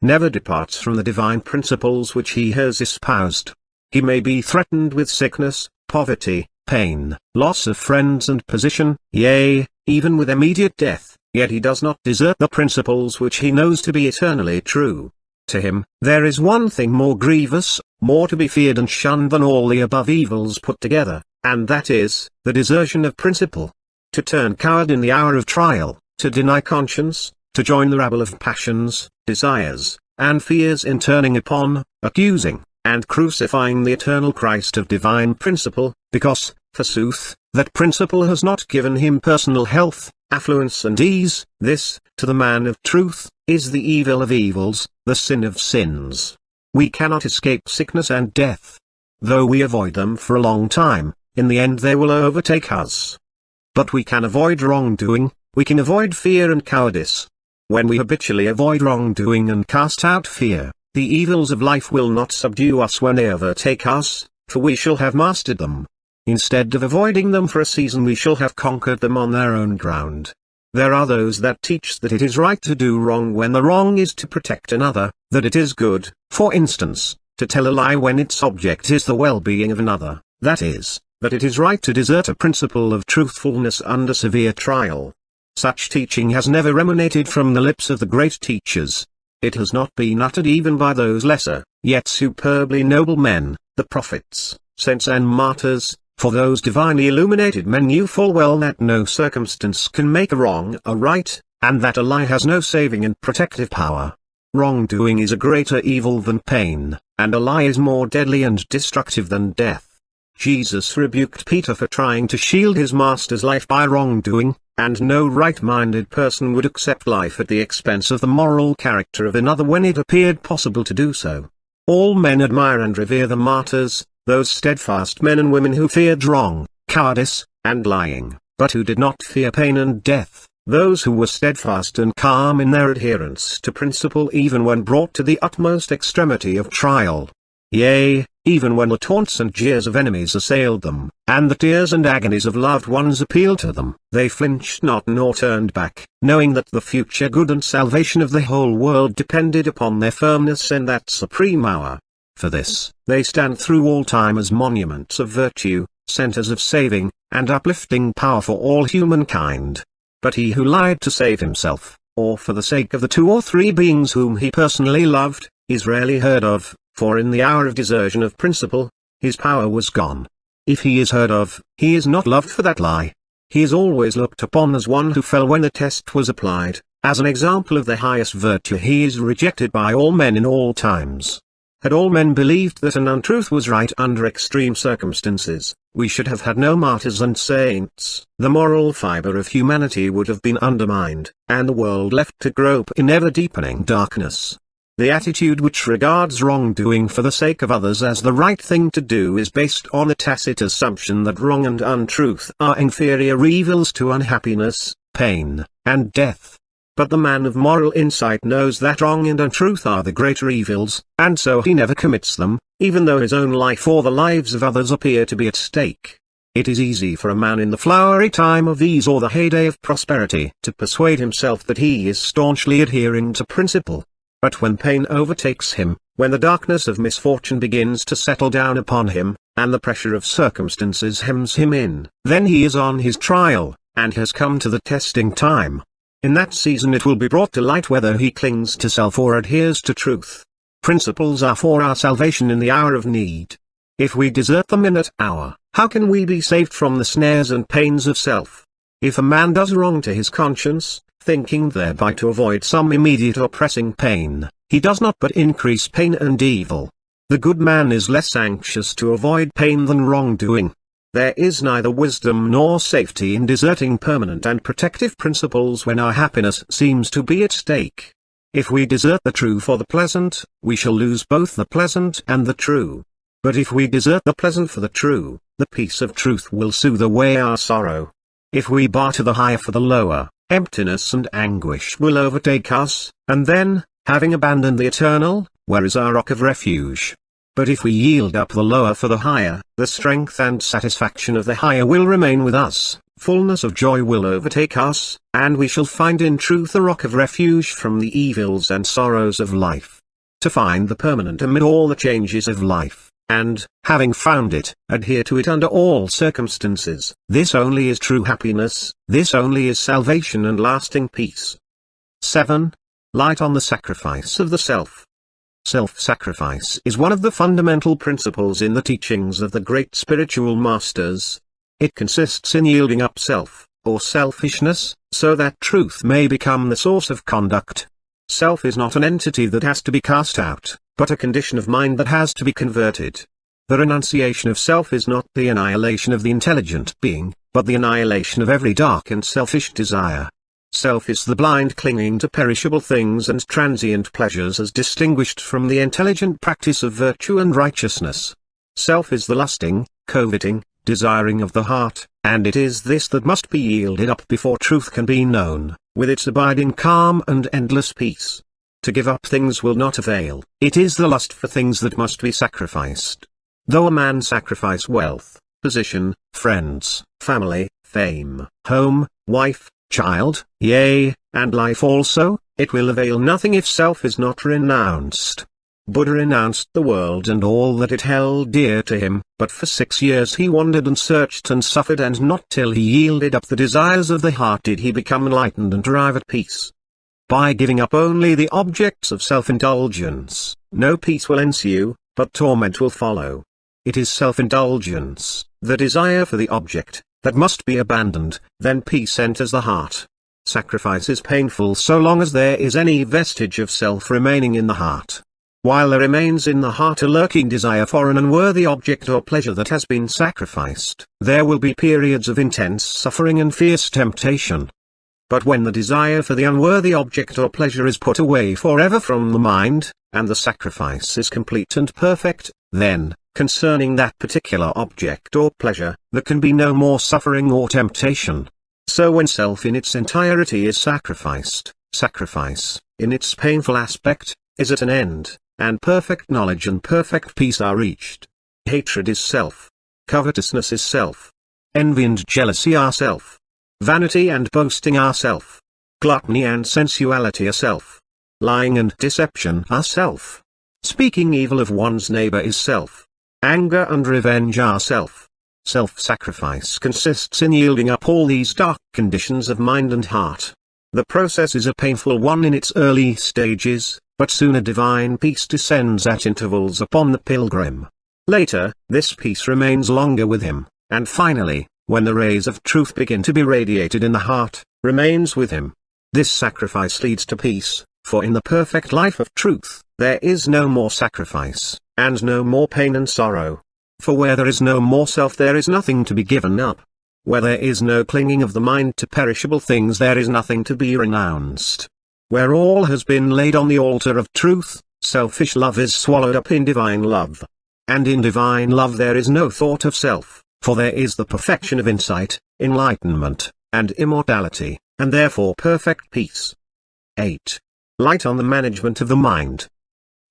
never departs from the divine principles which he has espoused. He may be threatened with sickness, poverty, pain, loss of friends and position, yea, even with immediate death, yet he does not desert the principles which he knows to be eternally true. To him, there is one thing more grievous, more to be feared and shunned than all the above evils put together, and that is, the desertion of principle. To turn coward in the hour of trial, to deny conscience, to join the rabble of passions, desires, and fears in turning upon, accusing, and crucifying the eternal Christ of divine principle, because, forsooth, that principle has not given him personal health, affluence and ease, this, to the man of truth, is the evil of evils, the sin of sins. We cannot escape sickness and death. Though we avoid them for a long time, in the end they will overtake us. But we can avoid wrongdoing, we can avoid fear and cowardice. When we habitually avoid wrongdoing and cast out fear, the evils of life will not subdue us when they overtake us, for we shall have mastered them. Instead of avoiding them for a season, we shall have conquered them on their own ground. There are those that teach that it is right to do wrong when the wrong is to protect another, that it is good, for instance, to tell a lie when its object is the well-being of another, that is, that it is right to desert a principle of truthfulness under severe trial. Such teaching has never emanated from the lips of the great teachers. It has not been uttered even by those lesser, yet superbly noble men, the prophets, saints and martyrs, for those divinely illuminated men knew full well that no circumstance can make a wrong a right, and that a lie has no saving and protective power. Wrongdoing is a greater evil than pain, and a lie is more deadly and destructive than death. Jesus rebuked Peter for trying to shield his master's life by wrongdoing, and no right-minded person would accept life at the expense of the moral character of another when it appeared possible to do so. All men admire and revere the martyrs, those steadfast men and women who feared wrong, cowardice, and lying, but who did not fear pain and death, those who were steadfast and calm in their adherence to principle even when brought to the utmost extremity of trial. Yea, even when the taunts and jeers of enemies assailed them, and the tears and agonies of loved ones appealed to them, they flinched not nor turned back, knowing that the future good and salvation of the whole world depended upon their firmness in that supreme hour. For this, they stand through all time as monuments of virtue, centers of saving, and uplifting power for all humankind. But he who lied to save himself, or for the sake of the 2 or 3 beings whom he personally loved, is rarely heard of, for in the hour of desertion of principle, his power was gone. If he is heard of, he is not loved for that lie. He is always looked upon as one who fell when the test was applied. As an example of the highest virtue he is rejected by all men in all times. Had all men believed that an untruth was right under extreme circumstances, we should have had no martyrs and saints. The moral fiber of humanity would have been undermined, and the world left to grope in ever-deepening darkness. The attitude which regards wrongdoing for the sake of others as the right thing to do is based on a tacit assumption that wrong and untruth are inferior evils to unhappiness, pain, and death. But the man of moral insight knows that wrong and untruth are the greater evils, and so he never commits them, even though his own life or the lives of others appear to be at stake. It is easy for a man in the flowery time of ease or the heyday of prosperity to persuade himself that he is staunchly adhering to principle. But when pain overtakes him, when the darkness of misfortune begins to settle down upon him, and the pressure of circumstances hems him in, then he is on his trial, and has come to the testing time. In that season it will be brought to light whether he clings to self or adheres to truth. Principles are for our salvation in the hour of need. If we desert them in that hour, how can we be saved from the snares and pains of self? If a man does wrong to his conscience, thinking thereby to avoid some immediate or pressing pain, he does not but increase pain and evil. The good man is less anxious to avoid pain than wrongdoing. There is neither wisdom nor safety in deserting permanent and protective principles when our happiness seems to be at stake. If we desert the true for the pleasant, we shall lose both the pleasant and the true. But if we desert the pleasant for the true, the peace of truth will soothe away our sorrow. If we barter the higher for the lower, emptiness and anguish will overtake us, and then, having abandoned the eternal, where is our rock of refuge? But if we yield up the lower for the higher, the strength and satisfaction of the higher will remain with us, fullness of joy will overtake us, and we shall find in truth a rock of refuge from the evils and sorrows of life. To find the permanent amid all the changes of life, and, having found it, adhere to it under all circumstances, this only is true happiness, this only is salvation and lasting peace. 7. Light on the sacrifice of the self. Self-sacrifice is one of the fundamental principles in the teachings of the great spiritual masters. It consists in yielding up self, or selfishness, so that truth may become the source of conduct. Self is not an entity that has to be cast out, but a condition of mind that has to be converted. The renunciation of self is not the annihilation of the intelligent being, but the annihilation of every dark and selfish desire. Self is the blind clinging to perishable things and transient pleasures as distinguished from the intelligent practice of virtue and righteousness. Self is the lusting, coveting, desiring of the heart, and it is this that must be yielded up before truth can be known, with its abiding calm and endless peace. To give up things will not avail, it is the lust for things that must be sacrificed. Though a man sacrifice wealth, position, friends, family, fame, home, wife, child, yea, and life also, it will avail nothing if self is not renounced. Buddha renounced the world and all that it held dear to him, but for 6 years he wandered and searched and suffered, and not till he yielded up the desires of the heart did he become enlightened and arrive at peace. By giving up only the objects of self-indulgence, no peace will ensue, but torment will follow. It is self-indulgence, the desire for the object, that must be abandoned, then peace enters the heart. Sacrifice is painful so long as there is any vestige of self remaining in the heart. While there remains in the heart a lurking desire for an unworthy object or pleasure that has been sacrificed, there will be periods of intense suffering and fierce temptation. But when the desire for the unworthy object or pleasure is put away forever from the mind, and the sacrifice is complete and perfect, then, concerning that particular object or pleasure, there can be no more suffering or temptation. So when self in its entirety is sacrificed, sacrifice, in its painful aspect, is at an end, and perfect knowledge and perfect peace are reached. Hatred is self. Covetousness is self. Envy and jealousy are self. Vanity and boasting are self. Gluttony and sensuality are self. Lying and deception are self. Speaking evil of one's neighbor is self. Anger and revenge are self. Self-sacrifice consists in yielding up all these dark conditions of mind and heart. The process is a painful one in its early stages, but soon a divine peace descends at intervals upon the pilgrim. Later, this peace remains longer with him, and finally, when the rays of truth begin to be radiated in the heart, remains with him. This sacrifice leads to peace, for in the perfect life of truth, there is no more sacrifice, and no more pain and sorrow. For where there is no more self there is nothing to be given up. Where there is no clinging of the mind to perishable things there is nothing to be renounced. Where all has been laid on the altar of truth, selfish love is swallowed up in divine love. And in divine love there is no thought of self, for there is the perfection of insight, enlightenment, and immortality, and therefore perfect peace. 8. Light on the management of the mind.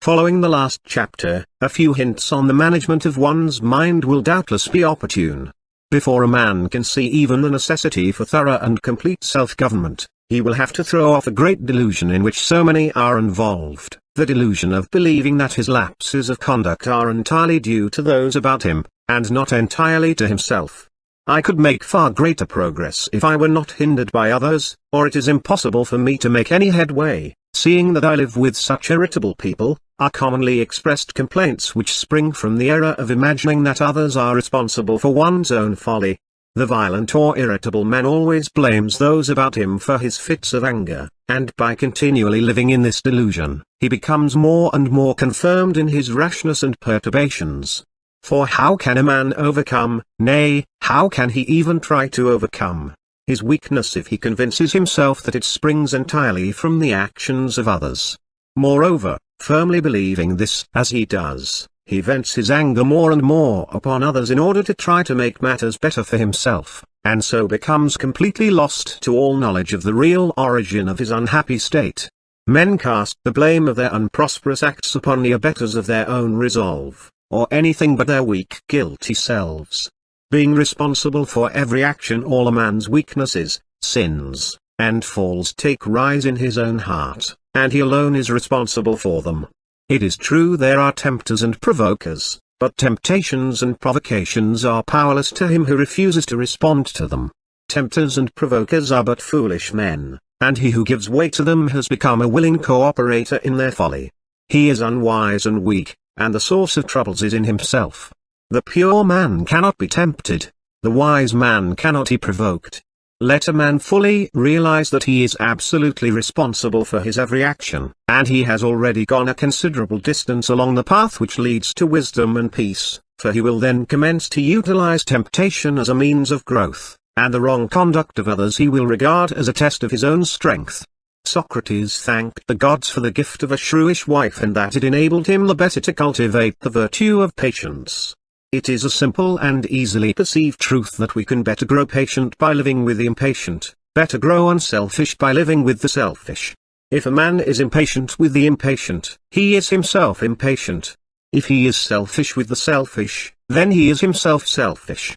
Following the last chapter, a few hints on the management of one's mind will doubtless be opportune. Before a man can see even the necessity for thorough and complete self-government, he will have to throw off a great delusion in which so many are involved, the delusion of believing that his lapses of conduct are entirely due to those about him, and not entirely to himself. I could make far greater progress if I were not hindered by others, or it is impossible for me to make any headway, seeing that I live with such irritable people, are commonly expressed complaints which spring from the error of imagining that others are responsible for one's own folly. The violent or irritable man always blames those about him for his fits of anger, and by continually living in this delusion, he becomes more and more confirmed in his rashness and perturbations. For how can a man overcome, nay, how can he even try to overcome, his weakness if he convinces himself that it springs entirely from the actions of others? Moreover, firmly believing this as he does, he vents his anger more and more upon others in order to try to make matters better for himself, and so becomes completely lost to all knowledge of the real origin of his unhappy state. Men cast the blame of their unprosperous acts upon the abettors of their own resolve, or anything but their weak guilty selves. Being responsible for every action all a man's weaknesses, sins, and falls take rise in his own heart, and he alone is responsible for them. It is true there are tempters and provokers, but temptations and provocations are powerless to him who refuses to respond to them. Tempters and provokers are but foolish men, and he who gives way to them has become a willing co-operator in their folly. He is unwise and weak, and the source of troubles is in himself. The pure man cannot be tempted, the wise man cannot be provoked. Let a man fully realize that he is absolutely responsible for his every action, and he has already gone a considerable distance along the path which leads to wisdom and peace, for he will then commence to utilize temptation as a means of growth, and the wrong conduct of others he will regard as a test of his own strength. Socrates thanked the gods for the gift of a shrewish wife and that it enabled him the better to cultivate the virtue of patience. It is a simple and easily perceived truth that we can better grow patient by living with the impatient, better grow unselfish by living with the selfish. If a man is impatient with the impatient, he is himself impatient. If he is selfish with the selfish, then he is himself selfish.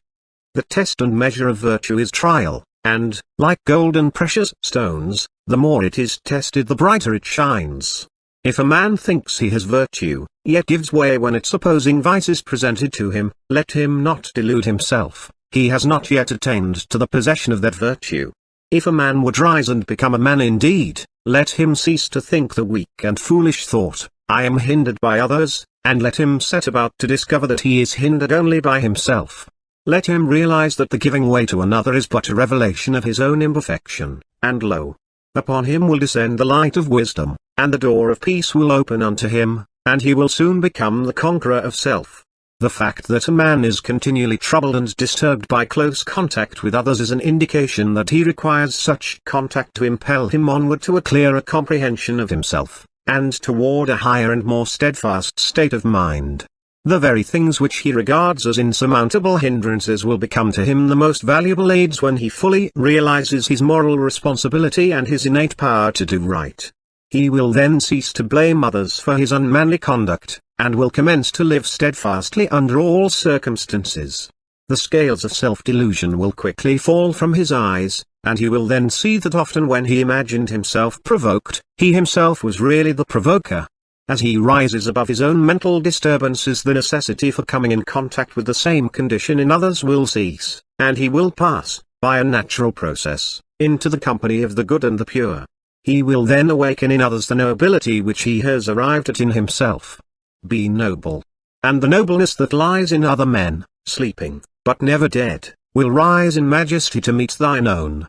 The test and measure of virtue is trial, and, like gold and precious stones, the more it is tested the brighter it shines. If a man thinks he has virtue, yet gives way when its opposing vice is presented to him, let him not delude himself, he has not yet attained to the possession of that virtue. If a man would rise and become a man indeed, let him cease to think the weak and foolish thought, I am hindered by others, and let him set about to discover that he is hindered only by himself. Let him realize that the giving way to another is but a revelation of his own imperfection, and lo, upon him will descend the light of wisdom, and the door of peace will open unto him, and he will soon become the conqueror of self. The fact that a man is continually troubled and disturbed by close contact with others is an indication that he requires such contact to impel him onward to a clearer comprehension of himself, and toward a higher and more steadfast state of mind. The very things which he regards as insurmountable hindrances will become to him the most valuable aids when he fully realizes his moral responsibility and his innate power to do right. He will then cease to blame others for his unmanly conduct, and will commence to live steadfastly under all circumstances. The scales of self-delusion will quickly fall from his eyes, and he will then see that often when he imagined himself provoked, he himself was really the provoker. As he rises above his own mental disturbances, the necessity for coming in contact with the same condition in others will cease, and he will pass, by a natural process, into the company of the good and the pure. He will then awaken in others the nobility which he has arrived at in himself. Be noble. And the nobleness that lies in other men, sleeping, but never dead, will rise in majesty to meet thine own.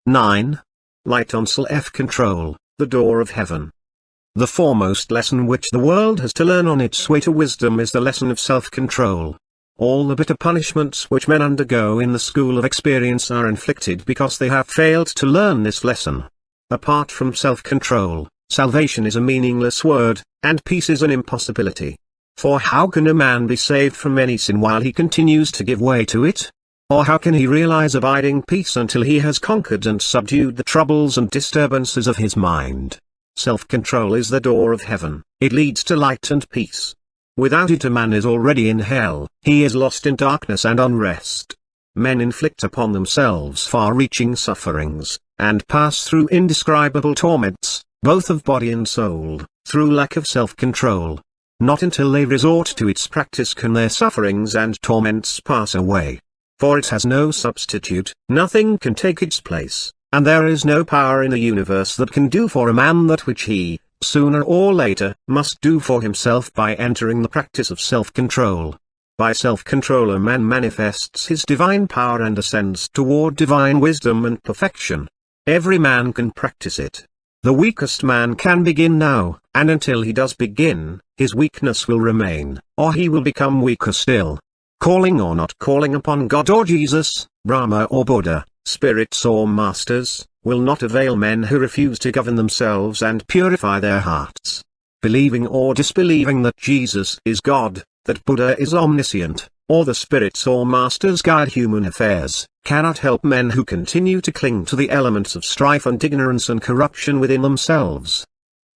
9. Light on self-control, the door of heaven. The foremost lesson which the world has to learn on its way to wisdom is the lesson of self-control. All the bitter punishments which men undergo in the school of experience are inflicted because they have failed to learn this lesson. Apart from self-control, salvation is a meaningless word, and peace is an impossibility. For how can a man be saved from any sin while he continues to give way to it? Or how can he realize abiding peace until he has conquered and subdued the troubles and disturbances of his mind? Self-control is the door of heaven, it leads to light and peace. Without it a man is already in hell, he is lost in darkness and unrest. Men inflict upon themselves far-reaching sufferings, and pass through indescribable torments, both of body and soul, through lack of self-control. Not until they resort to its practice can their sufferings and torments pass away. For it has no substitute, nothing can take its place. And there is no power in the universe that can do for a man that which he, sooner or later, must do for himself by entering the practice of self-control. By self-control a man manifests his divine power and ascends toward divine wisdom and perfection. Every man can practice it. The weakest man can begin now, and until he does begin, his weakness will remain, or he will become weaker still. Calling or not calling upon God or Jesus, Brahma or Buddha, spirits or masters, will not avail men who refuse to govern themselves and purify their hearts. Believing or disbelieving that Jesus is God, that Buddha is omniscient, or the spirits or masters guide human affairs, cannot help men who continue to cling to the elements of strife and ignorance and corruption within themselves.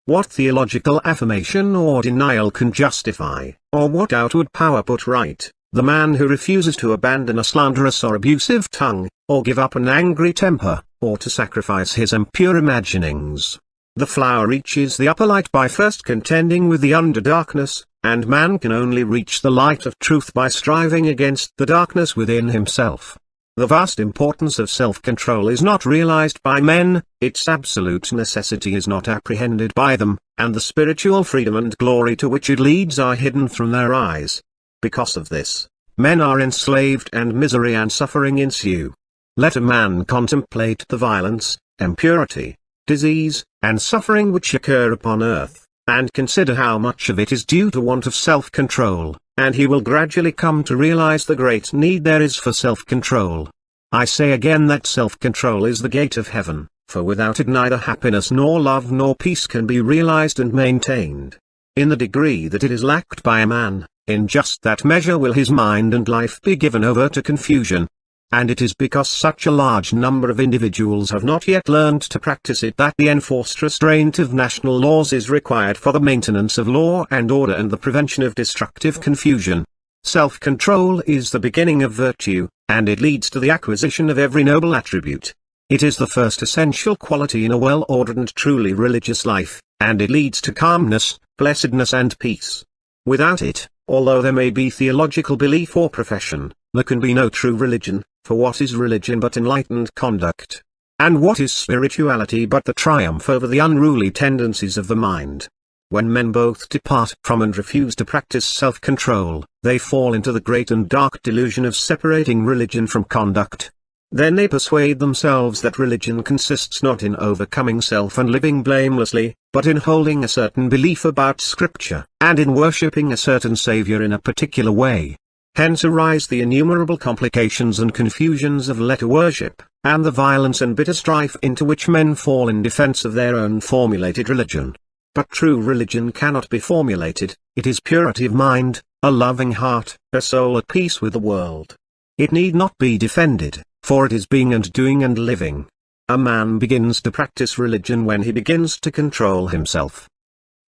What theological affirmation or denial can justify, or what outward power put right, the man who refuses to abandon a slanderous or abusive tongue, or give up an angry temper, or to sacrifice his impure imaginings? The flower reaches the upper light by first contending with the under darkness, and man can only reach the light of truth by striving against the darkness within himself. The vast importance of self-control is not realized by men, its absolute necessity is not apprehended by them, and the spiritual freedom and glory to which it leads are hidden from their eyes. Because of this, men are enslaved and misery and suffering ensue. Let a man contemplate the violence, impurity, disease, and suffering which occur upon earth, and consider how much of it is due to want of self-control, and he will gradually come to realize the great need there is for self-control. I say again that self-control is the gate of heaven, for without it neither happiness nor love nor peace can be realized and maintained. In the degree that it is lacked by a man, in just that measure will his mind and life be given over to confusion. And it is because such a large number of individuals have not yet learned to practice it that the enforced restraint of national laws is required for the maintenance of law and order and the prevention of destructive confusion. Self-control is the beginning of virtue, and it leads to the acquisition of every noble attribute. It is the first essential quality in a well-ordered and truly religious life, and it leads to calmness, blessedness and peace. Without it, although there may be theological belief or profession, there can be no true religion, for what is religion but enlightened conduct? And what is spirituality but the triumph over the unruly tendencies of the mind? When men both depart from and refuse to practice self-control, they fall into the great and dark delusion of separating religion from conduct. Then they persuade themselves that religion consists not in overcoming self and living blamelessly, but in holding a certain belief about Scripture, and in worshipping a certain Saviour in a particular way. Hence arise the innumerable complications and confusions of letter worship, and the violence and bitter strife into which men fall in defense of their own formulated religion. But true religion cannot be formulated, it is purity of mind, a loving heart, a soul at peace with the world. It need not be defended, for it is being and doing and living. A man begins to practice religion when he begins to control himself.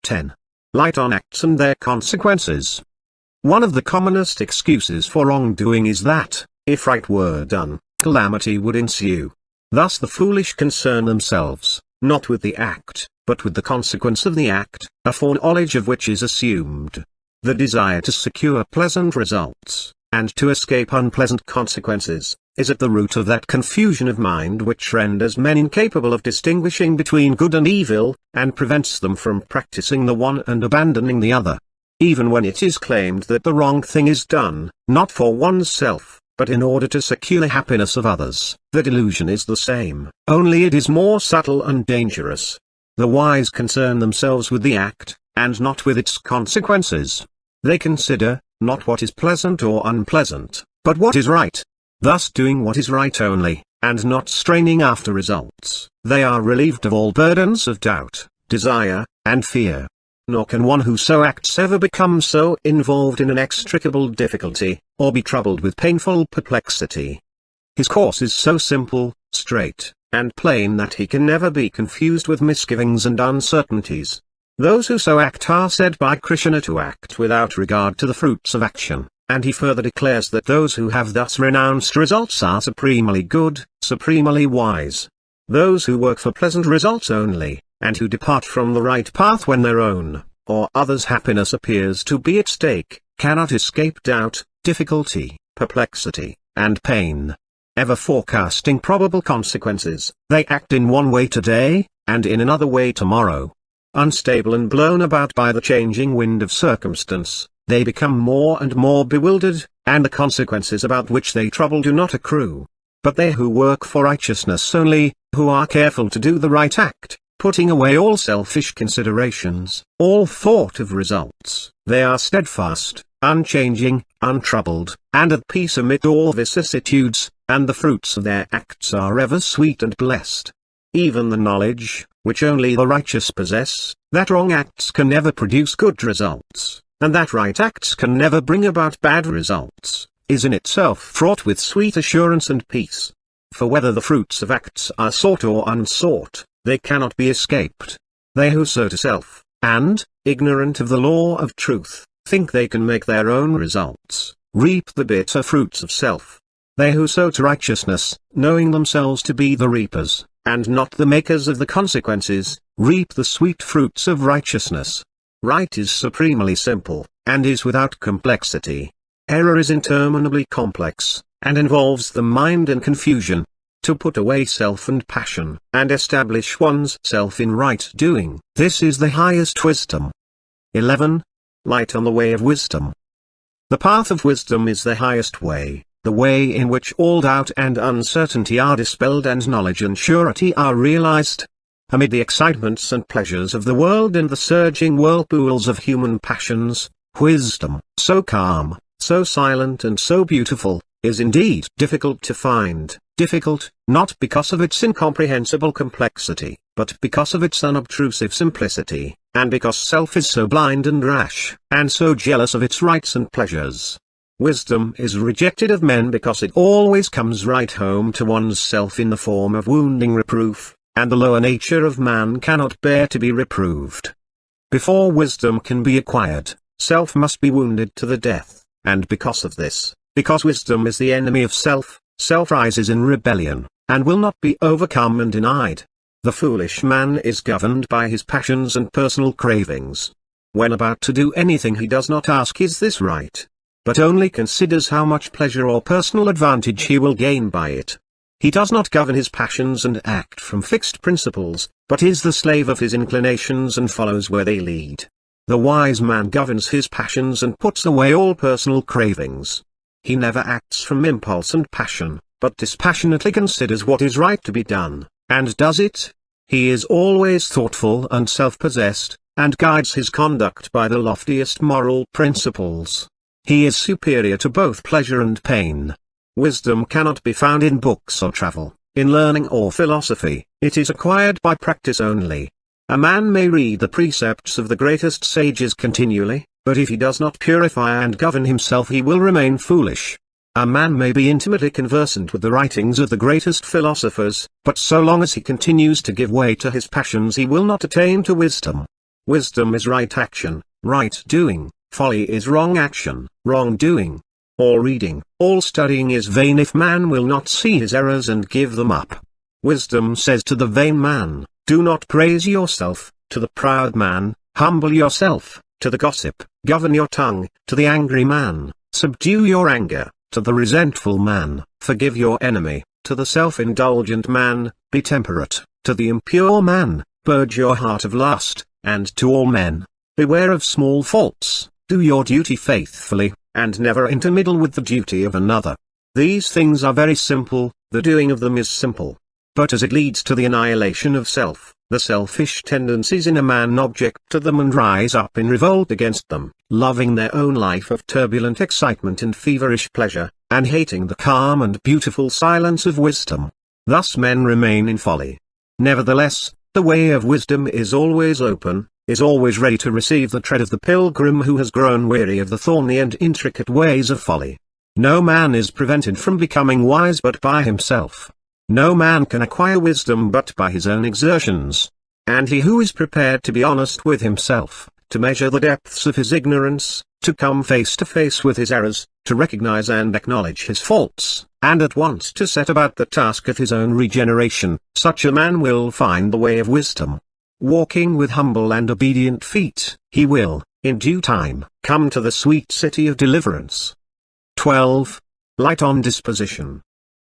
10. Light on acts and their consequences. One of the commonest excuses for wrongdoing is that, if right were done, calamity would ensue. Thus the foolish concern themselves, not with the act, but with the consequence of the act, a foreknowledge of which is assumed. The desire to secure pleasant results, and to escape unpleasant consequences, is at the root of that confusion of mind which renders men incapable of distinguishing between good and evil, and prevents them from practicing the one and abandoning the other. Even when it is claimed that the wrong thing is done, not for one's self, but in order to secure the happiness of others, the delusion is the same, only it is more subtle and dangerous. The wise concern themselves with the act, and not with its consequences. They consider, not what is pleasant or unpleasant, but what is right. Thus doing what is right only, and not straining after results, they are relieved of all burdens of doubt, desire, and fear. Nor can one who so acts ever become so involved in an inextricable difficulty, or be troubled with painful perplexity. His course is so simple, straight, and plain that he can never be confused with misgivings and uncertainties. Those who so act are said by Krishna to act without regard to the fruits of action, and he further declares that those who have thus renounced results are supremely good, supremely wise. Those who work for pleasant results only, and who depart from the right path when their own, or others' happiness appears to be at stake, cannot escape doubt, difficulty, perplexity, and pain. Ever forecasting probable consequences, they act in one way today, and in another way tomorrow. Unstable and blown about by the changing wind of circumstance, they become more and more bewildered, and the consequences about which they trouble do not accrue. But they who work for righteousness only, who are careful to do the right act, putting away all selfish considerations, all thought of results, they are steadfast, unchanging, untroubled, and at peace amid all vicissitudes, and the fruits of their acts are ever sweet and blessed. Even the knowledge, which only the righteous possess, that wrong acts can never produce good results, and that right acts can never bring about bad results, is in itself fraught with sweet assurance and peace. For whether the fruits of acts are sought or unsought, they cannot be escaped. They who sow to self, and, ignorant of the law of truth, think they can make their own results, reap the bitter fruits of self. They who sow to righteousness, knowing themselves to be the reapers, and not the makers of the consequences, reap the sweet fruits of righteousness. Right is supremely simple, and is without complexity. Error is interminably complex, and involves the mind in confusion. To put away self and passion, and establish one's self in right doing, this is the highest wisdom. 11. Light on the way of wisdom. The path of wisdom is the highest way, the way in which all doubt and uncertainty are dispelled and knowledge and surety are realized. Amid the excitements and pleasures of the world and the surging whirlpools of human passions, wisdom, so calm, so silent and so beautiful, is indeed difficult to find. Difficult, not because of its incomprehensible complexity, but because of its unobtrusive simplicity, and because self is so blind and rash, and so jealous of its rights and pleasures. Wisdom is rejected of men because it always comes right home to one's self in the form of wounding reproof, and the lower nature of man cannot bear to be reproved. Before wisdom can be acquired, self must be wounded to the death, and because of this, because wisdom is the enemy of self, self rises in rebellion, and will not be overcome and denied. The foolish man is governed by his passions and personal cravings. When about to do anything he does not ask is this right, but only considers how much pleasure or personal advantage he will gain by it. He does not govern his passions and act from fixed principles, but is the slave of his inclinations and follows where they lead. The wise man governs his passions and puts away all personal cravings. He never acts from impulse and passion, but dispassionately considers what is right to be done, and does it. He is always thoughtful and self-possessed, and guides his conduct by the loftiest moral principles. He is superior to both pleasure and pain. Wisdom cannot be found in books or travel, in learning or philosophy, it is acquired by practice only. A man may read the precepts of the greatest sages continually, but if he does not purify and govern himself he will remain foolish. A man may be intimately conversant with the writings of the greatest philosophers, but so long as he continues to give way to his passions he will not attain to wisdom. Wisdom is right action, right doing, folly is wrong action, wrong doing. All reading, all studying is vain if man will not see his errors and give them up. Wisdom says to the vain man, do not praise yourself, to the proud man, humble yourself, to the gossip, govern your tongue, to the angry man, subdue your anger, to the resentful man, forgive your enemy, to the self-indulgent man, be temperate, to the impure man, purge your heart of lust, and to all men, beware of small faults, do your duty faithfully, and never intermeddle with the duty of another. These things are very simple, the doing of them is simple. But as it leads to the annihilation of self, the selfish tendencies in a man object to them and rise up in revolt against them, loving their own life of turbulent excitement and feverish pleasure, and hating the calm and beautiful silence of wisdom. Thus men remain in folly. Nevertheless, the way of wisdom is always open, is always ready to receive the tread of the pilgrim who has grown weary of the thorny and intricate ways of folly. No man is prevented from becoming wise but by himself. No man can acquire wisdom but by his own exertions. And he who is prepared to be honest with himself, to measure the depths of his ignorance, to come face to face with his errors, to recognize and acknowledge his faults, and at once to set about the task of his own regeneration, such a man will find the way of wisdom. Walking with humble and obedient feet, he will, in due time, come to the sweet city of deliverance. 12. Light on disposition.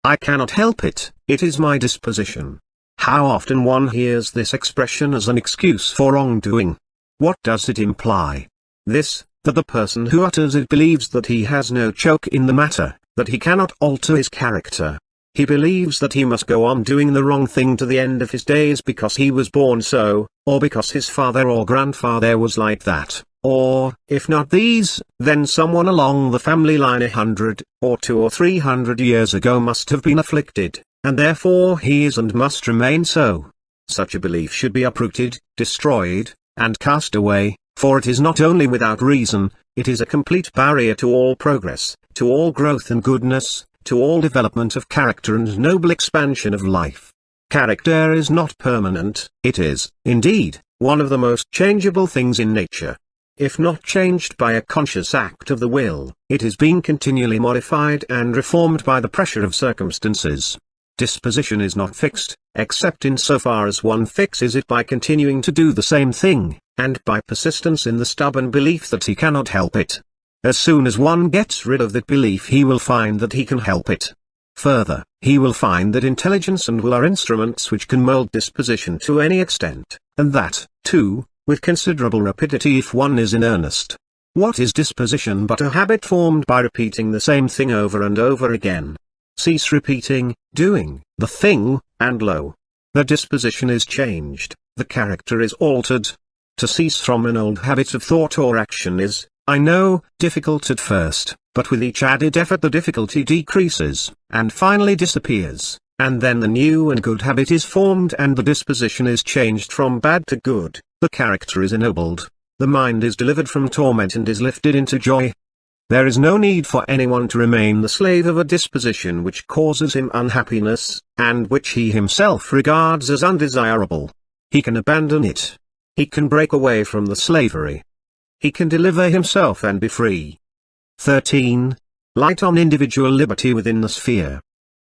I cannot help it, it is my disposition. How often one hears this expression as an excuse for wrongdoing. What does it imply? This, that the person who utters it believes that he has no choke in the matter, that he cannot alter his character. He believes that he must go on doing the wrong thing to the end of his days because he was born so, or because his father or grandfather was like that, or, if not these, then someone along the family line 100, or 200 or 300 years ago must have been afflicted, and therefore he is and must remain so. Such a belief should be uprooted, destroyed, and cast away, for it is not only without reason, it is a complete barrier to all progress, to all growth and goodness, to all development of character and noble expansion of life. Character is not permanent, it is, indeed, one of the most changeable things in nature. If not changed by a conscious act of the will, it is being continually modified and reformed by the pressure of circumstances. Disposition is not fixed, except in so far as one fixes it by continuing to do the same thing, and by persistence in the stubborn belief that he cannot help it. As soon as one gets rid of that belief he will find that he can help it. Further, he will find that intelligence and will are instruments which can mold disposition to any extent, and that, too, with considerable rapidity if one is in earnest. What is disposition but a habit formed by repeating the same thing over and over again? Cease repeating, doing, the thing, and lo! The disposition is changed, the character is altered. To cease from an old habit of thought or action is, I know, difficult at first, but with each added effort the difficulty decreases, and finally disappears, and then the new and good habit is formed and the disposition is changed from bad to good, the character is ennobled, the mind is delivered from torment and is lifted into joy. There is no need for anyone to remain the slave of a disposition which causes him unhappiness, and which he himself regards as undesirable. He can abandon it. He can break away from the slavery. He can deliver himself and be free. 13. Light on individual liberty within the sphere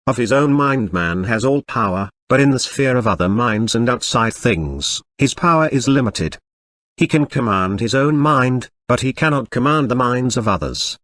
of his own mind. Man has all power, but in the sphere of other minds and outside things, his power is limited. He can command his own mind, but he cannot command the minds of others.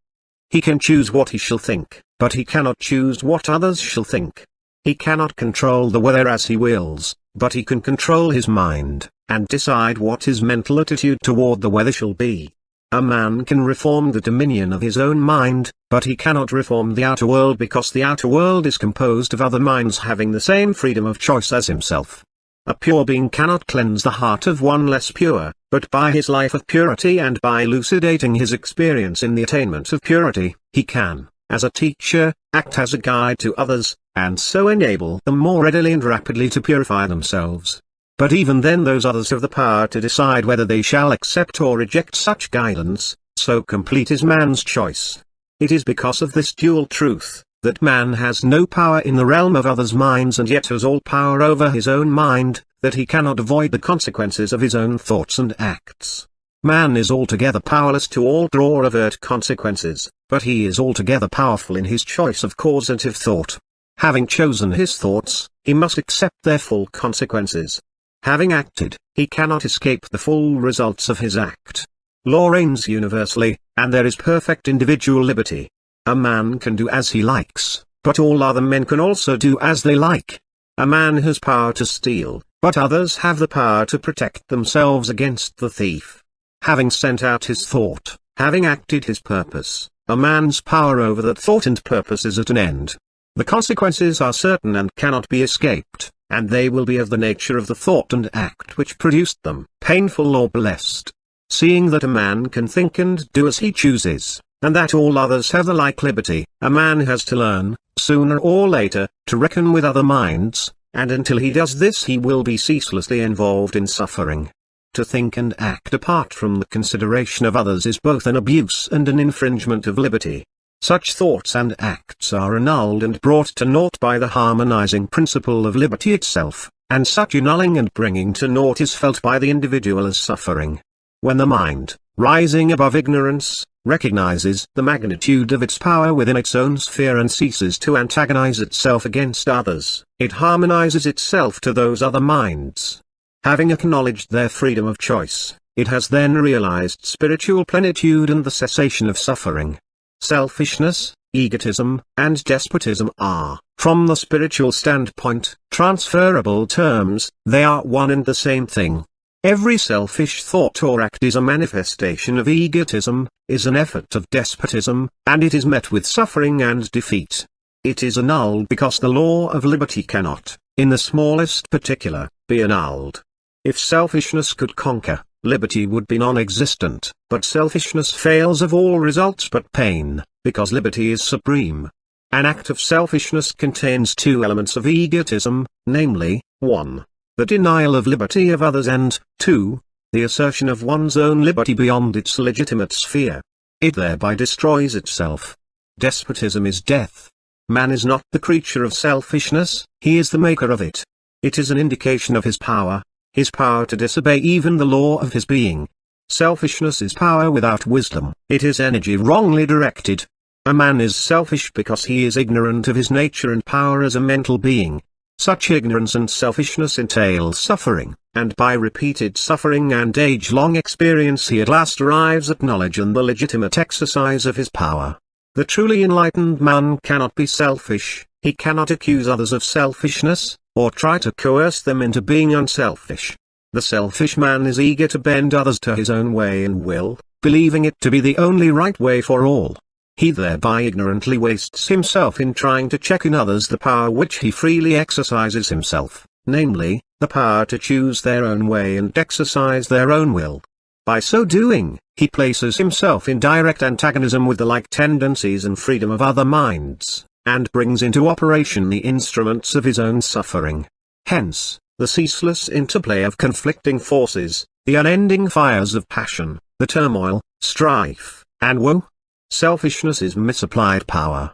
He can choose what he shall think, but he cannot choose what others shall think. He cannot control the weather as he wills, but he can control his mind, and decide what his mental attitude toward the weather shall be. A man can reform the dominion of his own mind, but he cannot reform the outer world because the outer world is composed of other minds having the same freedom of choice as himself. A pure being cannot cleanse the heart of one less pure, but by his life of purity and by elucidating his experience in the attainment of purity, he can, as a teacher, act as a guide to others, and so enable them more readily and rapidly to purify themselves. But even then those others have the power to decide whether they shall accept or reject such guidance, so complete is man's choice. It is because of this dual truth, that man has no power in the realm of others' minds and yet has all power over his own mind, that he cannot avoid the consequences of his own thoughts and acts. Man is altogether powerless to alter or avert consequences, but he is altogether powerful in his choice of causative thought. Having chosen his thoughts, he must accept their full consequences. Having acted, he cannot escape the full results of his act. Law reigns universally, and there is perfect individual liberty. A man can do as he likes, but all other men can also do as they like. A man has power to steal, but others have the power to protect themselves against the thief. Having sent out his thought, having acted his purpose, a man's power over that thought and purpose is at an end. The consequences are certain and cannot be escaped, and they will be of the nature of the thought and act which produced them, painful or blessed. Seeing that a man can think and do as he chooses, and that all others have the like liberty, a man has to learn, sooner or later, to reckon with other minds, and until he does this he will be ceaselessly involved in suffering. To think and act apart from the consideration of others is both an abuse and an infringement of liberty. Such thoughts and acts are annulled and brought to naught by the harmonizing principle of liberty itself, and such annulling and bringing to naught is felt by the individual as suffering. When the mind, rising above ignorance, recognizes the magnitude of its power within its own sphere and ceases to antagonize itself against others, it harmonizes itself to those other minds. Having acknowledged their freedom of choice, it has then realized spiritual plenitude and the cessation of suffering. Selfishness, egotism, and despotism are, from the spiritual standpoint, transferable terms. They are one and the same thing. Every selfish thought or act is a manifestation of egotism, is an effort of despotism, and it is met with suffering and defeat. It is annulled because the law of liberty cannot, in the smallest particular, be annulled. If selfishness could conquer, liberty would be non-existent, but selfishness fails of all results but pain, because liberty is supreme. An act of selfishness contains two elements of egotism, namely, 1. The denial of liberty of others and, 2. The assertion of one's own liberty beyond its legitimate sphere. It thereby destroys itself. Despotism is death. Man is not the creature of selfishness, he is the maker of it. It is an indication of his power to disobey even the law of his being. Selfishness is power without wisdom, it is energy wrongly directed. A man is selfish because he is ignorant of his nature and power as a mental being. Such ignorance and selfishness entail suffering, and by repeated suffering and age-long experience he at last arrives at knowledge and the legitimate exercise of his power. The truly enlightened man cannot be selfish, he cannot accuse others of selfishness, or try to coerce them into being unselfish. The selfish man is eager to bend others to his own way and will, believing it to be the only right way for all. He thereby ignorantly wastes himself in trying to check in others the power which he freely exercises himself, namely, the power to choose their own way and exercise their own will. By so doing, he places himself in direct antagonism with the like tendencies and freedom of other minds, and brings into operation the instruments of his own suffering. Hence, the ceaseless interplay of conflicting forces, the unending fires of passion, the turmoil, strife, and woe. Selfishness is misapplied power.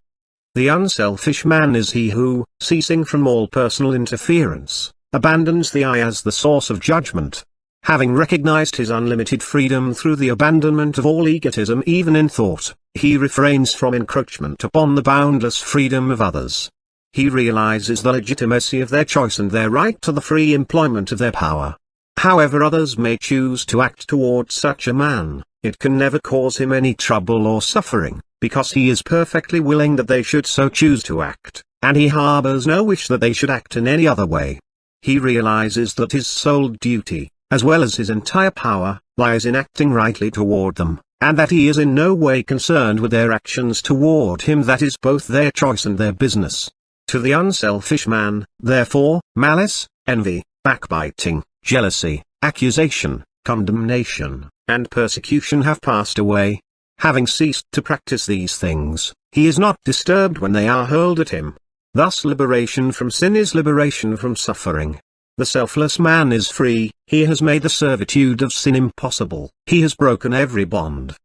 The unselfish man is he who, ceasing from all personal interference, abandons the I as the source of judgment. Having recognized his unlimited freedom through the abandonment of all egotism even in thought, he refrains from encroachment upon the boundless freedom of others. He realizes the legitimacy of their choice and their right to the free employment of their power. However others may choose to act towards such a man, it can never cause him any trouble or suffering, because he is perfectly willing that they should so choose to act, and he harbors no wish that they should act in any other way. He realizes that his sole duty, as well as his entire power, lies in acting rightly toward them, and that he is in no way concerned with their actions toward him. That is both their choice and their business. To the unselfish man, therefore, malice, envy, backbiting, jealousy, accusation, condemnation, and persecution have passed away. Having ceased to practice these things, he is not disturbed when they are hurled at him. Thus liberation from sin is liberation from suffering. The selfless man is free, he has made the servitude of sin impossible, he has broken every bond.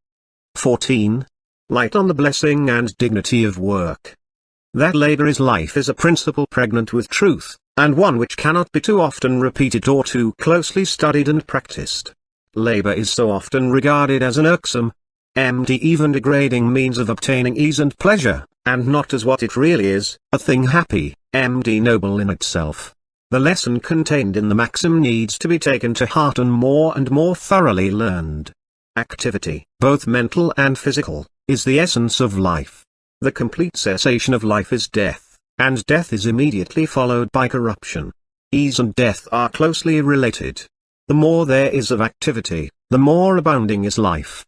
14. Light on the blessing and dignity of work. That labor is life is a principle pregnant with truth, and one which cannot be too often repeated or too closely studied and practiced. Labor is so often regarded as an irksome, empty, even degrading means of obtaining ease and pleasure, and not as what it really is, a thing happy, empty, noble in itself. The lesson contained in the maxim needs to be taken to heart and more thoroughly learned. Activity, both mental and physical, is the essence of life. The complete cessation of life is death, and death is immediately followed by corruption. Ease and death are closely related. The more there is of activity, the more abounding is life.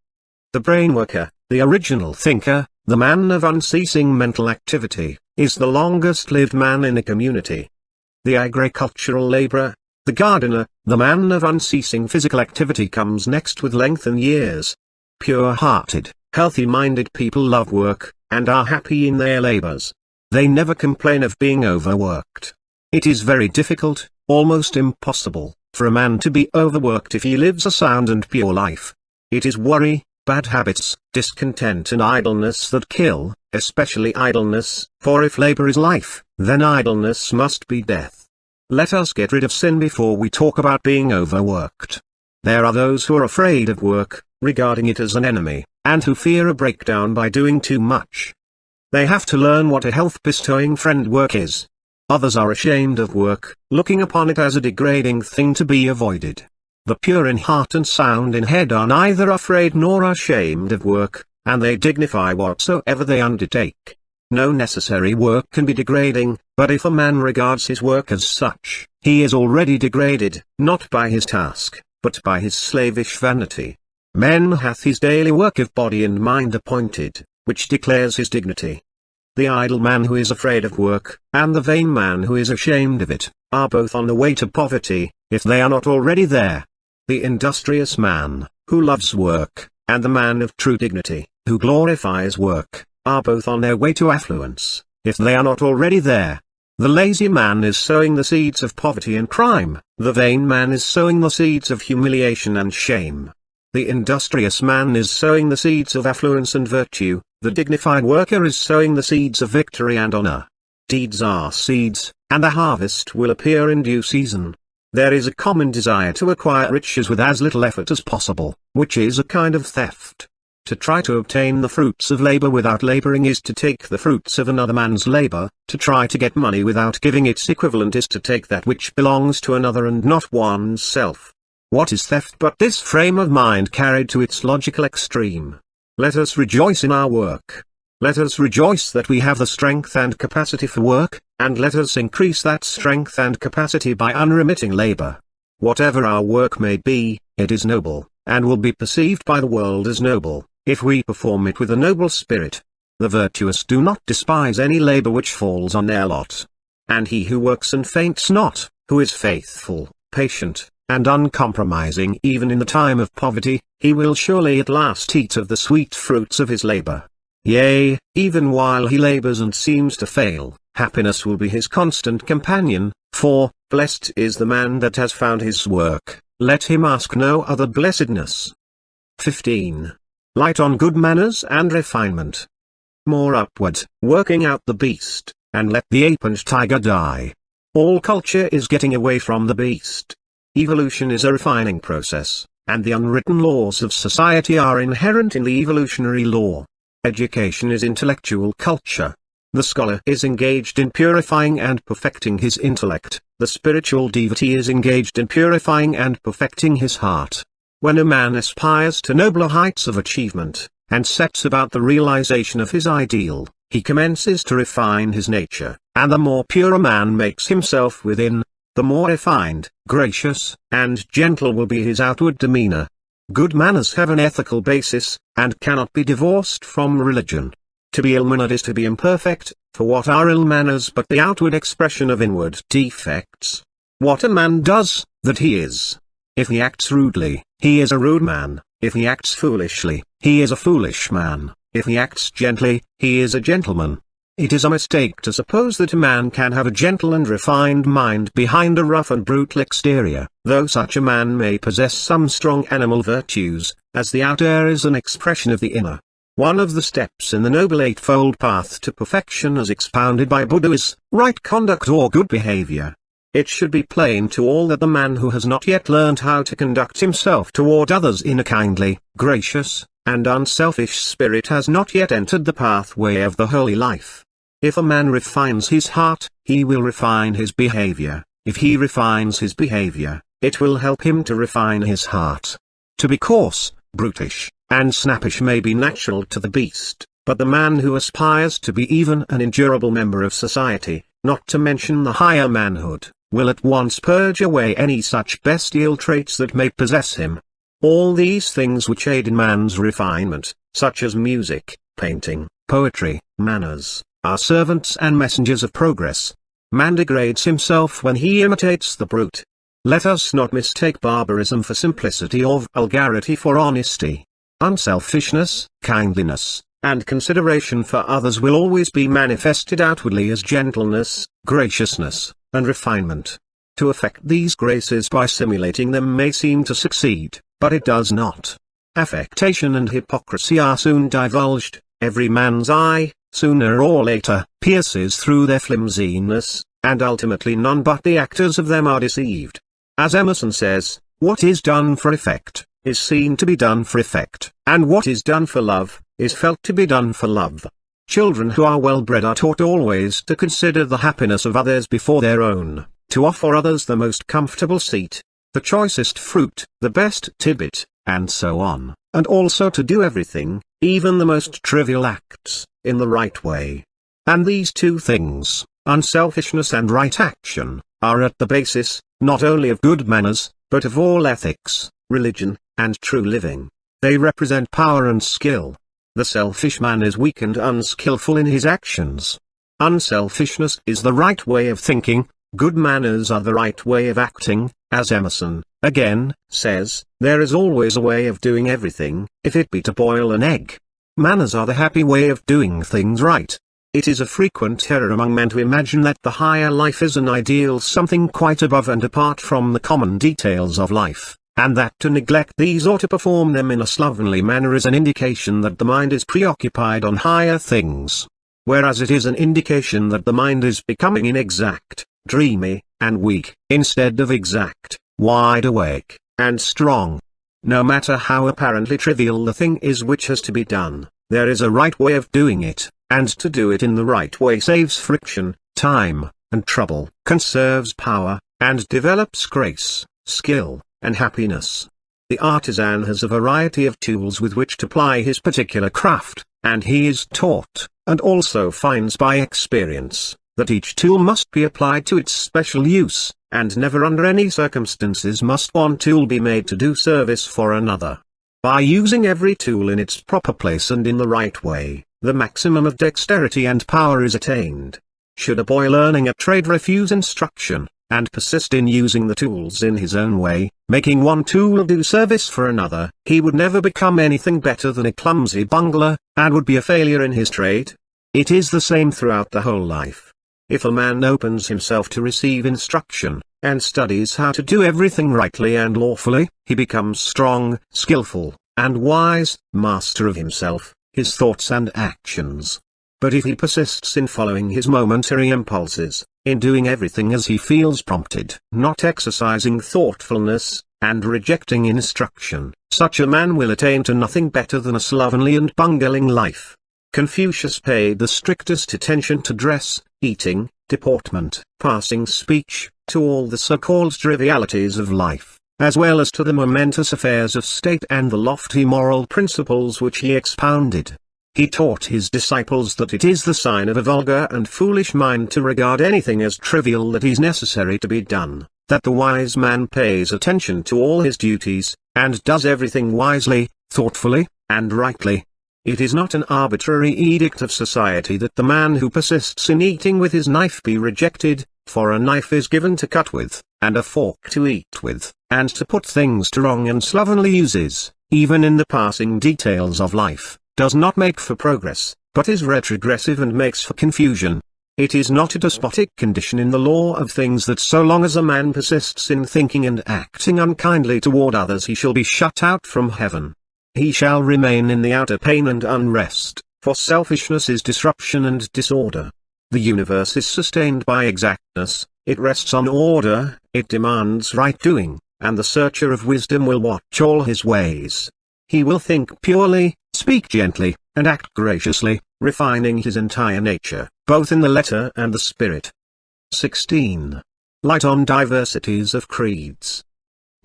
The brain worker, the original thinker, the man of unceasing mental activity, is the longest lived man in a community. The agricultural laborer, the gardener, the man of unceasing physical activity comes next with length in years. Pure-hearted, healthy-minded people love work, and are happy in their labors. They never complain of being overworked. It is very difficult, almost impossible, for a man to be overworked if he lives a sound and pure life. It is worry, bad habits, discontent and idleness that kill, especially idleness, for if labor is life, then idleness must be death. Let us get rid of sin before we talk about being overworked. There are those who are afraid of work, regarding it as an enemy, and who fear a breakdown by doing too much. They have to learn what a health-bestowing friend work is. Others are ashamed of work, looking upon it as a degrading thing to be avoided. The pure in heart and sound in head are neither afraid nor ashamed of work, and they dignify whatsoever they undertake. No necessary work can be degrading, but if a man regards his work as such, he is already degraded, not by his task, but by his slavish vanity. Man hath his daily work of body and mind appointed, which declares his dignity. The idle man who is afraid of work, and the vain man who is ashamed of it, are both on the way to poverty, if they are not already there. The industrious man, who loves work, and the man of true dignity, who glorifies work, are both on their way to affluence, if they are not already there. The lazy man is sowing the seeds of poverty and crime, the vain man is sowing the seeds of humiliation and shame. The industrious man is sowing the seeds of affluence and virtue, the dignified worker is sowing the seeds of victory and honor. Deeds are seeds, and the harvest will appear in due season. There is a common desire to acquire riches with as little effort as possible, which is a kind of theft. To try to obtain the fruits of labor without laboring is to take the fruits of another man's labor. To try to get money without giving its equivalent is to take that which belongs to another and not one's self. What is theft but this frame of mind carried to its logical extreme? Let us rejoice in our work. Let us rejoice that we have the strength and capacity for work, and let us increase that strength and capacity by unremitting labor. Whatever our work may be, it is noble, and will be perceived by the world as noble, if we perform it with a noble spirit. The virtuous do not despise any labor which falls on their lot. And he who works and faints not, who is faithful, patient, and uncompromising even in the time of poverty, he will surely at last eat of the sweet fruits of his labor. Yea, even while he labors and seems to fail, happiness will be his constant companion, for, blessed is the man that has found his work, let him ask no other blessedness. 15. Light on good manners and refinement. More upward, working out the beast, and let the ape and tiger die. All culture is getting away from the beast. Evolution is a refining process, and the unwritten laws of society are inherent in the evolutionary law. Education is intellectual culture. The scholar is engaged in purifying and perfecting his intellect, the spiritual devotee is engaged in purifying and perfecting his heart. When a man aspires to nobler heights of achievement, and sets about the realization of his ideal, he commences to refine his nature, and the more pure a man makes himself within, the more refined, gracious, and gentle will be his outward demeanor. Good manners have an ethical basis, and cannot be divorced from religion. To be ill-mannered is to be imperfect, for what are ill manners but the outward expression of inward defects? What a man does, that he is. If he acts rudely, he is a rude man; if he acts foolishly, he is a foolish man; if he acts gently, he is a gentleman. It is a mistake to suppose that a man can have a gentle and refined mind behind a rough and brutal exterior, though such a man may possess some strong animal virtues, as the outer is an expression of the inner. One of the steps in the Noble Eightfold Path to perfection as expounded by Buddha is right conduct or good behavior. It should be plain to all that the man who has not yet learned how to conduct himself toward others in a kindly, gracious, and unselfish spirit has not yet entered the pathway of the holy life. If a man refines his heart, he will refine his behavior; if he refines his behavior, it will help him to refine his heart. To be coarse, brutish, and snappish may be natural to the beast, but the man who aspires to be even an endurable member of society, not to mention the higher manhood, will at once purge away any such bestial traits that may possess him. All these things which aid in man's refinement, such as music, painting, poetry, manners, are servants and messengers of progress. Man degrades himself when he imitates the brute. Let us not mistake barbarism for simplicity or vulgarity for honesty. Unselfishness, kindliness, and consideration for others will always be manifested outwardly as gentleness, graciousness, and refinement. To affect these graces by simulating them may seem to succeed, but it does not. Affectation and hypocrisy are soon divulged; every man's eye, sooner or later, pierces through their flimsiness, and ultimately none but the actors of them are deceived. As Emerson says, what is done for effect, is seen to be done for effect, and what is done for love, is felt to be done for love. Children who are well bred are taught always to consider the happiness of others before their own, to offer others the most comfortable seat, the choicest fruit, the best tidbit, and so on, and also to do everything, even the most trivial acts, in the right way. And these two things, unselfishness and right action, are at the basis, not only of good manners, but of all ethics, religion, and true living. They represent power and skill. The selfish man is weak and unskillful in his actions. Unselfishness is the right way of thinking, good manners are the right way of acting, as Emerson, again, says, there is always a way of doing everything, if it be to boil an egg. Manners are the happy way of doing things right. It is a frequent error among men to imagine that the higher life is an ideal something quite above and apart from the common details of life, and that to neglect these or to perform them in a slovenly manner is an indication that the mind is preoccupied on higher things. Whereas it is an indication that the mind is becoming inexact, dreamy, and weak, instead of exact, wide awake, and strong. No matter how apparently trivial the thing is which has to be done, there is a right way of doing it, and to do it in the right way saves friction, time, and trouble, conserves power, and develops grace, skill, and happiness. The artisan has a variety of tools with which to ply his particular craft, and he is taught, and also finds by experience, that each tool must be applied to its special use, and never under any circumstances must one tool be made to do service for another. By using every tool in its proper place and in the right way, the maximum of dexterity and power is attained. Should a boy learning a trade refuse instruction, and persist in using the tools in his own way, making one tool do service for another, he would never become anything better than a clumsy bungler, and would be a failure in his trade. It is the same throughout the whole life. If a man opens himself to receive instruction, and studies how to do everything rightly and lawfully, he becomes strong, skillful, and wise, master of himself, his thoughts and actions. But if he persists in following his momentary impulses, in doing everything as he feels prompted, not exercising thoughtfulness, and rejecting instruction, such a man will attain to nothing better than a slovenly and bungling life. Confucius paid the strictest attention to dress, eating, deportment, passing speech, to all the so-called trivialities of life, as well as to the momentous affairs of state and the lofty moral principles which he expounded. He taught his disciples that it is the sign of a vulgar and foolish mind to regard anything as trivial that is necessary to be done, that the wise man pays attention to all his duties, and does everything wisely, thoughtfully, and rightly. It is not an arbitrary edict of society that the man who persists in eating with his knife be rejected, for a knife is given to cut with, and a fork to eat with, and to put things to wrong and slovenly uses, even in the passing details of life, does not make for progress, but is retrogressive and makes for confusion. It is not a despotic condition in the law of things that so long as a man persists in thinking and acting unkindly toward others he shall be shut out from heaven. He shall remain in the outer pain and unrest, for selfishness is disruption and disorder. The universe is sustained by exactness, it rests on order, it demands right doing, and the searcher of wisdom will watch all his ways. He will think purely, speak gently, and act graciously, refining his entire nature, both in the letter and the spirit. 16. Light on diversities of creeds.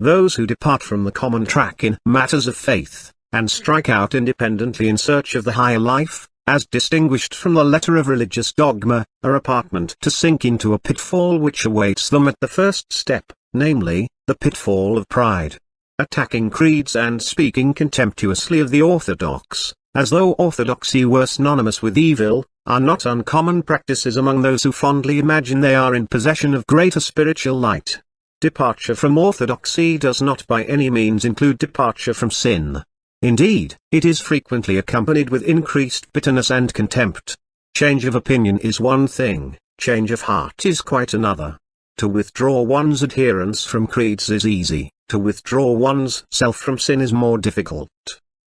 Those who depart from the common track in matters of faith, and strike out independently in search of the higher life, as distinguished from the letter of religious dogma, are apartment to sink into a pitfall which awaits them at the first step, namely, the pitfall of pride. Attacking creeds and speaking contemptuously of the orthodox, as though orthodoxy were synonymous with evil, are not uncommon practices among those who fondly imagine they are in possession of greater spiritual light. Departure from orthodoxy does not by any means include departure from sin. Indeed, it is frequently accompanied with increased bitterness and contempt. Change of opinion is one thing, change of heart is quite another. To withdraw one's adherence from creeds is easy, to withdraw one's self from sin is more difficult.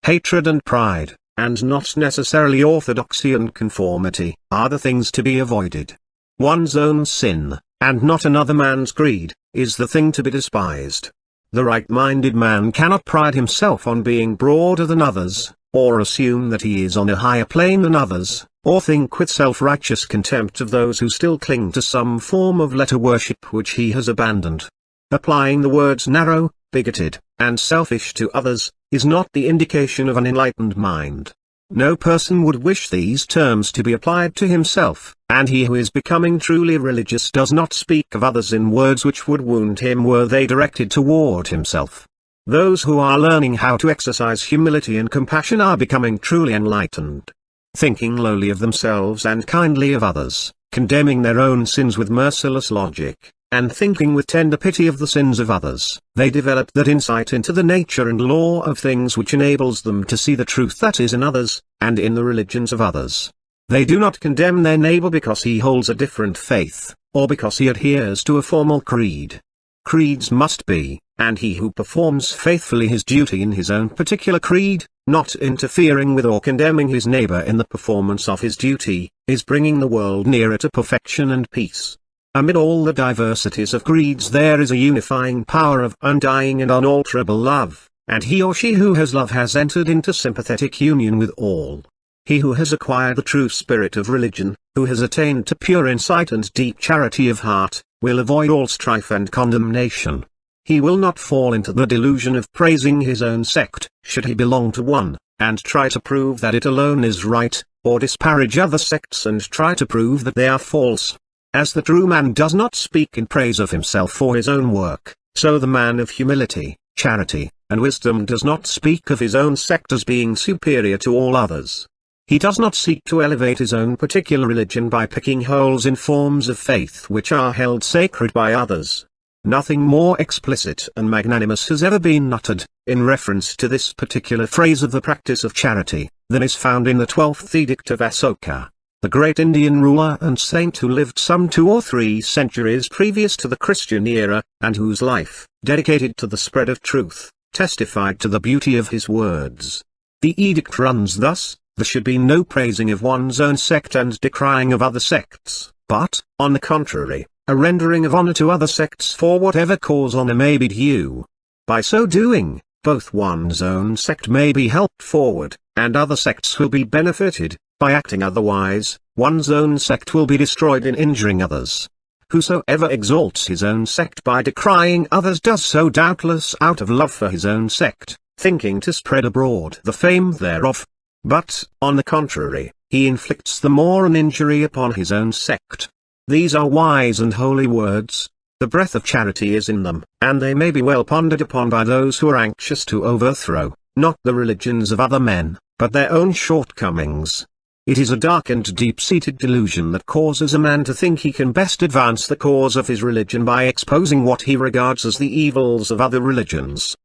Hatred and pride, and not necessarily orthodoxy and conformity, are the things to be avoided. One's own sin, and not another man's greed, is the thing to be despised. The right-minded man cannot pride himself on being broader than others, or assume that he is on a higher plane than others, or think with self-righteous contempt of those who still cling to some form of letter worship which he has abandoned. Applying the words narrow, bigoted, and selfish to others, is not the indication of an enlightened mind. No person would wish these terms to be applied to himself, and he who is becoming truly religious does not speak of others in words which would wound him were they directed toward himself. Those who are learning how to exercise humility and compassion are becoming truly enlightened. Thinking lowly of themselves and kindly of others, condemning their own sins with merciless logic, and thinking with tender pity of the sins of others, they develop that insight into the nature and law of things which enables them to see the truth that is in others, and in the religions of others. They do not condemn their neighbor because he holds a different faith, or because he adheres to a formal creed. Creeds must be, and he who performs faithfully his duty in his own particular creed, not interfering with or condemning his neighbor in the performance of his duty, is bringing the world nearer to perfection and peace. Amid all the diversities of creeds there is a unifying power of undying and unalterable love, and he or she who has love has entered into sympathetic union with all. He who has acquired the true spirit of religion, who has attained to pure insight and deep charity of heart, will avoid all strife and condemnation. He will not fall into the delusion of praising his own sect, should he belong to one, and try to prove that it alone is right, or disparage other sects and try to prove that they are false. As the true man does not speak in praise of himself or his own work, so the man of humility, charity, and wisdom does not speak of his own sect as being superior to all others. He does not seek to elevate his own particular religion by picking holes in forms of faith which are held sacred by others. Nothing more explicit and magnanimous has ever been uttered, in reference to this particular phase of the practice of charity, than is found in the 12th Edict of Asoka, the great Indian ruler and saint who lived some 2 or 3 centuries previous to the Christian era, and whose life, dedicated to the spread of truth, testified to the beauty of his words. The edict runs thus: there should be no praising of one's own sect and decrying of other sects, but, on the contrary, a rendering of honor to other sects for whatever cause honor may be due. By so doing, both one's own sect may be helped forward, and other sects will be benefited, by acting otherwise, one's own sect will be destroyed in injuring others. Whosoever exalts his own sect by decrying others does so doubtless out of love for his own sect, thinking to spread abroad the fame thereof. But, on the contrary, he inflicts the more an injury upon his own sect. These are wise and holy words. The breath of charity is in them, and they may be well pondered upon by those who are anxious to overthrow, not the religions of other men, but their own shortcomings. It is a dark and deep-seated delusion that causes a man to think he can best advance the cause of his religion by exposing what he regards as the evils of other religions.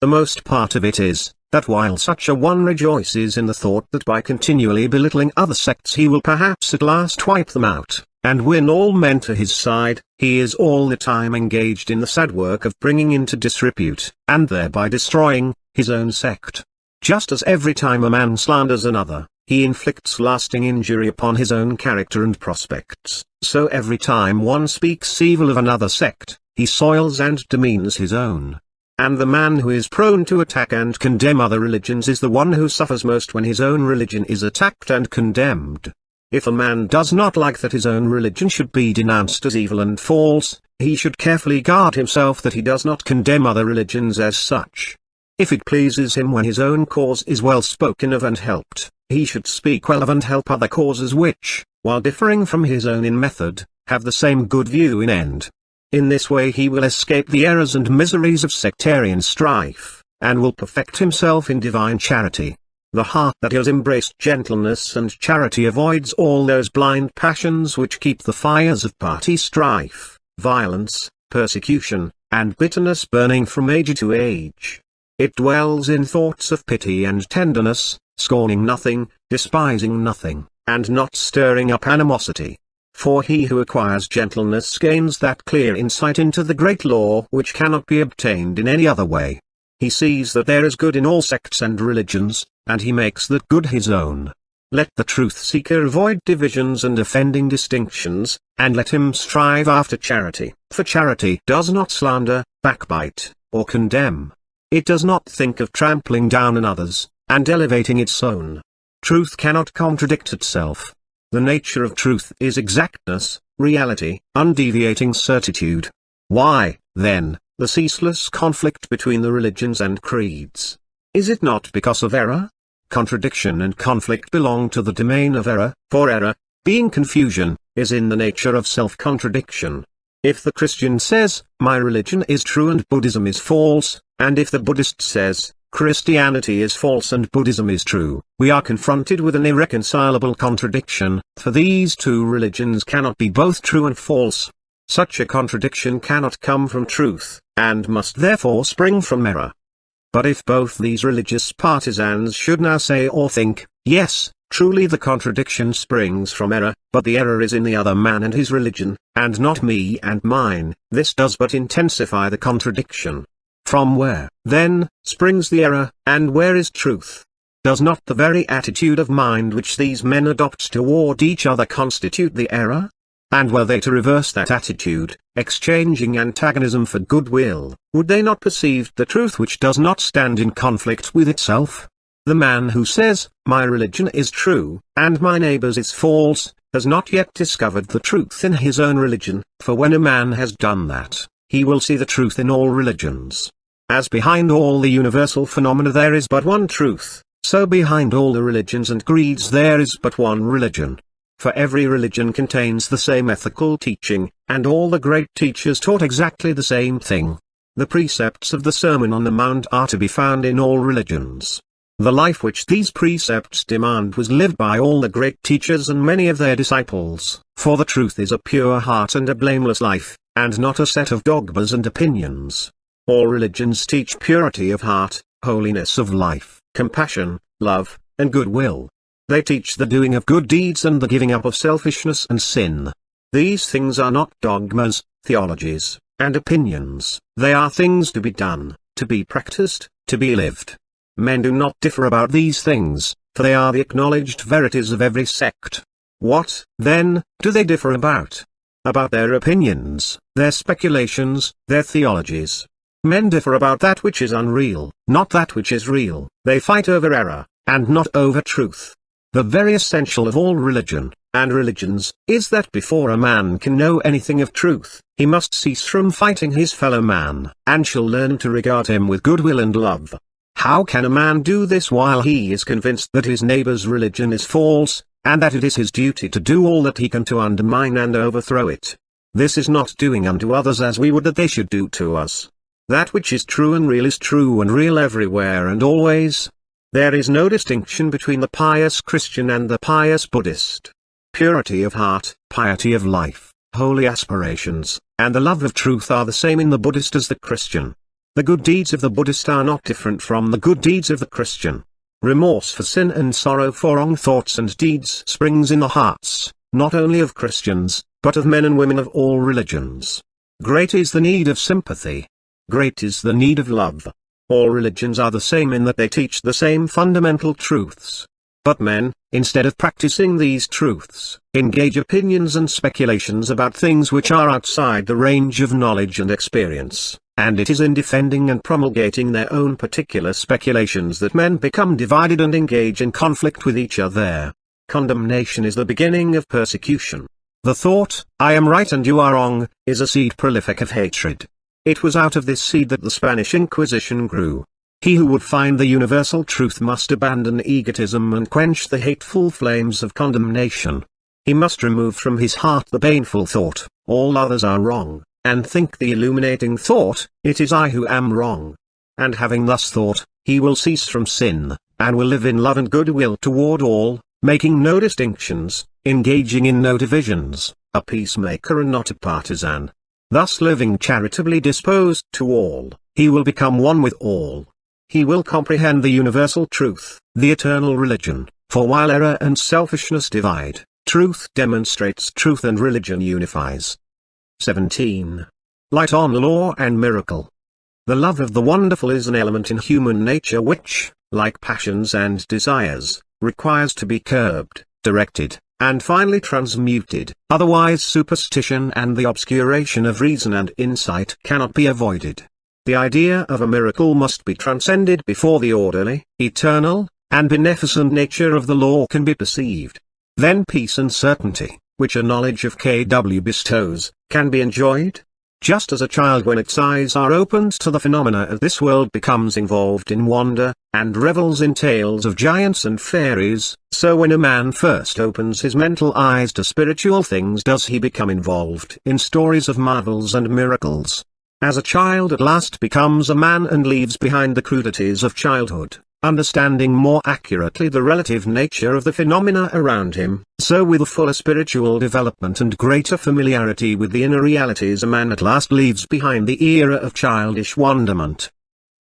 The most part of it is, that while such a one rejoices in the thought that by continually belittling other sects he will perhaps at last wipe them out, and win all men to his side, he is all the time engaged in the sad work of bringing into disrepute, and thereby destroying, his own sect. Just as every time a man slanders another, he inflicts lasting injury upon his own character and prospects, so every time one speaks evil of another sect, he soils and demeans his own. And the man who is prone to attack and condemn other religions is the one who suffers most when his own religion is attacked and condemned. If a man does not like that his own religion should be denounced as evil and false, he should carefully guard himself that he does not condemn other religions as such. If it pleases him when his own cause is well spoken of and helped, he should speak well of and help other causes which, while differing from his own in method, have the same good view in end. In this way he will escape the errors and miseries of sectarian strife, and will perfect himself in divine charity. The heart that has embraced gentleness and charity avoids all those blind passions which keep the fires of party strife, violence, persecution, and bitterness burning from age to age. It dwells in thoughts of pity and tenderness, scorning nothing, despising nothing, and not stirring up animosity. For he who acquires gentleness gains that clear insight into the great law which cannot be obtained in any other way. He sees that there is good in all sects and religions, and he makes that good his own. Let the truth-seeker avoid divisions and offending distinctions, and let him strive after charity. For charity does not slander, backbite, or condemn. It does not think of trampling down another's, and elevating its own. Truth cannot contradict itself. The nature of truth is exactness, reality, undeviating certitude. Why, then, the ceaseless conflict between the religions and creeds? Is it not because of error? Contradiction and conflict belong to the domain of error, for error, being confusion, is in the nature of self-contradiction. If the Christian says, my religion is true and Buddhism is false, and if the Buddhist says, Christianity is false and Buddhism is true, we are confronted with an irreconcilable contradiction, for these two religions cannot be both true and false. Such a contradiction cannot come from truth, and must therefore spring from error. But if both these religious partisans should now say or think, yes, truly the contradiction springs from error, but the error is in the other man and his religion, and not me and mine, this does but intensify the contradiction. From where, then, springs the error, and where is truth? Does not the very attitude of mind which these men adopt toward each other constitute the error? And were they to reverse that attitude, exchanging antagonism for goodwill, would they not perceive the truth which does not stand in conflict with itself? The man who says, my religion is true, and my neighbor's is false, has not yet discovered the truth in his own religion, for when a man has done that, he will see the truth in all religions. As behind all the universal phenomena there is but one truth, so behind all the religions and creeds there is but one religion. For every religion contains the same ethical teaching, and all the great teachers taught exactly the same thing. The precepts of the Sermon on the Mount are to be found in all religions. The life which these precepts demand was lived by all the great teachers and many of their disciples, for the truth is a pure heart and a blameless life, and not a set of dogmas and opinions. All religions teach purity of heart, holiness of life, compassion, love, and goodwill. They teach the doing of good deeds and the giving up of selfishness and sin. These things are not dogmas, theologies, and opinions, they are things to be done, to be practiced, to be lived. Men do not differ about these things, for they are the acknowledged verities of every sect. What, then, do they differ about? About their opinions, their speculations, their theologies. Men differ about that which is unreal, not that which is real. They fight over error, and not over truth. The very essential of all religion, and religions, is that before a man can know anything of truth, he must cease from fighting his fellow man, and shall learn to regard him with goodwill and love. How can a man do this while he is convinced that his neighbor's religion is false, and that it is his duty to do all that he can to undermine and overthrow it? This is not doing unto others as we would that they should do to us. That which is true and real is true and real everywhere and always. There is no distinction between the pious Christian and the pious Buddhist. Purity of heart, piety of life, holy aspirations, and the love of truth are the same in the Buddhist as the Christian. The good deeds of the Buddhist are not different from the good deeds of the Christian. Remorse for sin and sorrow for wrong thoughts and deeds springs in the hearts, not only of Christians, but of men and women of all religions. Great is the need of sympathy. Great is the need of love. All religions are the same in that they teach the same fundamental truths. But men, instead of practicing these truths, engage opinions and speculations about things which are outside the range of knowledge and experience, and it is in defending and promulgating their own particular speculations that men become divided and engage in conflict with each other. Condemnation is the beginning of persecution. The thought, I am right and you are wrong, is a seed prolific of hatred. It was out of this seed that the Spanish Inquisition grew. He who would find the universal truth must abandon egotism and quench the hateful flames of condemnation. He must remove from his heart the painful thought, all others are wrong, and think the illuminating thought, it is I who am wrong. And having thus thought, he will cease from sin, and will live in love and goodwill toward all, making no distinctions, engaging in no divisions, a peacemaker and not a partisan. Thus living charitably disposed to all, he will become one with all. He will comprehend the universal truth, the eternal religion, for while error and selfishness divide, truth demonstrates truth and religion unifies. 17. Light on law and miracle. The love of the wonderful is an element in human nature which, like passions and desires, requires to be curbed, directed, and finally transmuted, otherwise superstition and the obscuration of reason and insight cannot be avoided. The idea of a miracle must be transcended before the orderly, eternal, and beneficent nature of the law can be perceived. Then peace and certainty, which a knowledge of KW bestows, can be enjoyed. Just as a child when its eyes are opened to the phenomena of this world becomes involved in wonder, and revels in tales of giants and fairies, so when a man first opens his mental eyes to spiritual things does he become involved in stories of marvels and miracles. As a child at last becomes a man and leaves behind the crudities of childhood, understanding more accurately the relative nature of the phenomena around him, so with a fuller spiritual development and greater familiarity with the inner realities a man at last leaves behind the era of childish wonderment.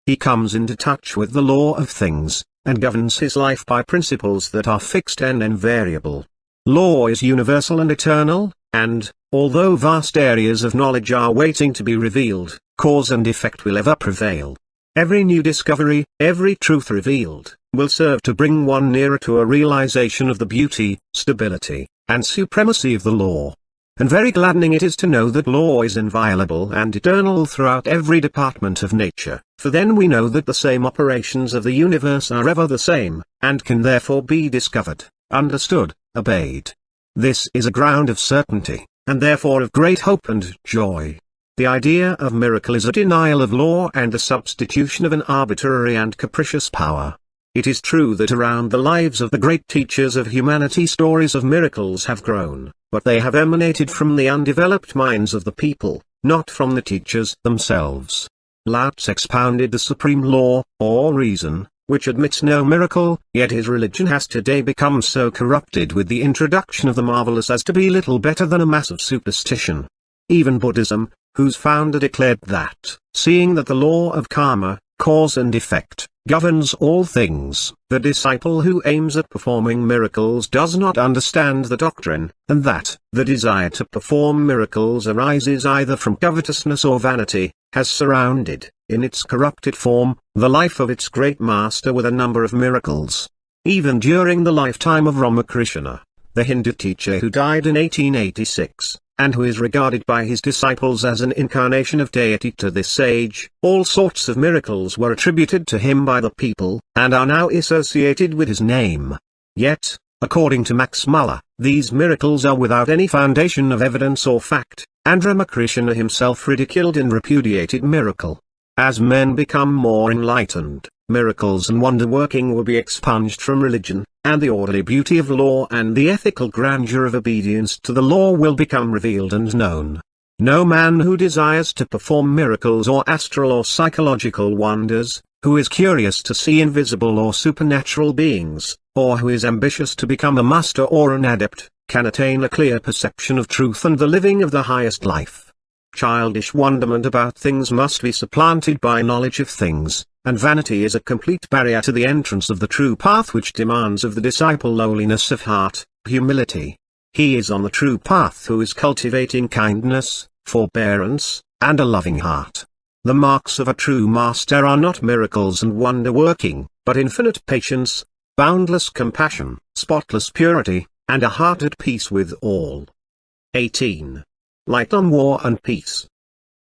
He comes into touch with the law of things, and governs his life by principles that are fixed and invariable. Law is universal and eternal, and, although vast areas of knowledge are waiting to be revealed, cause and effect will ever prevail. Every new discovery, every truth revealed, will serve to bring one nearer to a realization of the beauty, stability, and supremacy of the law. And very gladdening it is to know that law is inviolable and eternal throughout every department of nature, for then we know that the same operations of the universe are ever the same, and can therefore be discovered, understood, obeyed. This is a ground of certainty, and therefore of great hope and joy. The idea of miracle is a denial of law and the substitution of an arbitrary and capricious power. It is true that around the lives of the great teachers of humanity stories of miracles have grown, but they have emanated from the undeveloped minds of the people, not from the teachers themselves. Lao Tzu expounded the supreme law, or reason, which admits no miracle, yet his religion has today become so corrupted with the introduction of the marvelous as to be little better than a mass of superstition. Even Buddhism, whose founder declared that, seeing that the law of karma, cause and effect, governs all things, the disciple who aims at performing miracles does not understand the doctrine, and that, the desire to perform miracles arises either from covetousness or vanity, has surrounded, in its corrupted form, the life of its great master with a number of miracles. Even during the lifetime of Ramakrishna, the Hindu teacher who died in 1886, and who is regarded by his disciples as an incarnation of deity to this age, all sorts of miracles were attributed to him by the people, and are now associated with his name. Yet, According to Max Muller, these miracles are without any foundation of evidence or fact, and Ramakrishna himself ridiculed and repudiated miracle. As men become more enlightened, miracles and wonder-working will be expunged from religion, and the orderly beauty of law and the ethical grandeur of obedience to the law will become revealed and known. No man who desires to perform miracles or astral or psychological wonders, who is curious to see invisible or supernatural beings, or who is ambitious to become a master or an adept, can attain a clear perception of truth and the living of the highest life. Childish wonderment about things must be supplanted by knowledge of things, and vanity is a complete barrier to the entrance of the true path, which demands of the disciple lowliness of heart, humility. He is on the true path who is cultivating kindness, forbearance, and a loving heart. The marks of a true master are not miracles and wonder-working, but infinite patience, boundless compassion, spotless purity, and a heart at peace with all. 18. Light on War and Peace.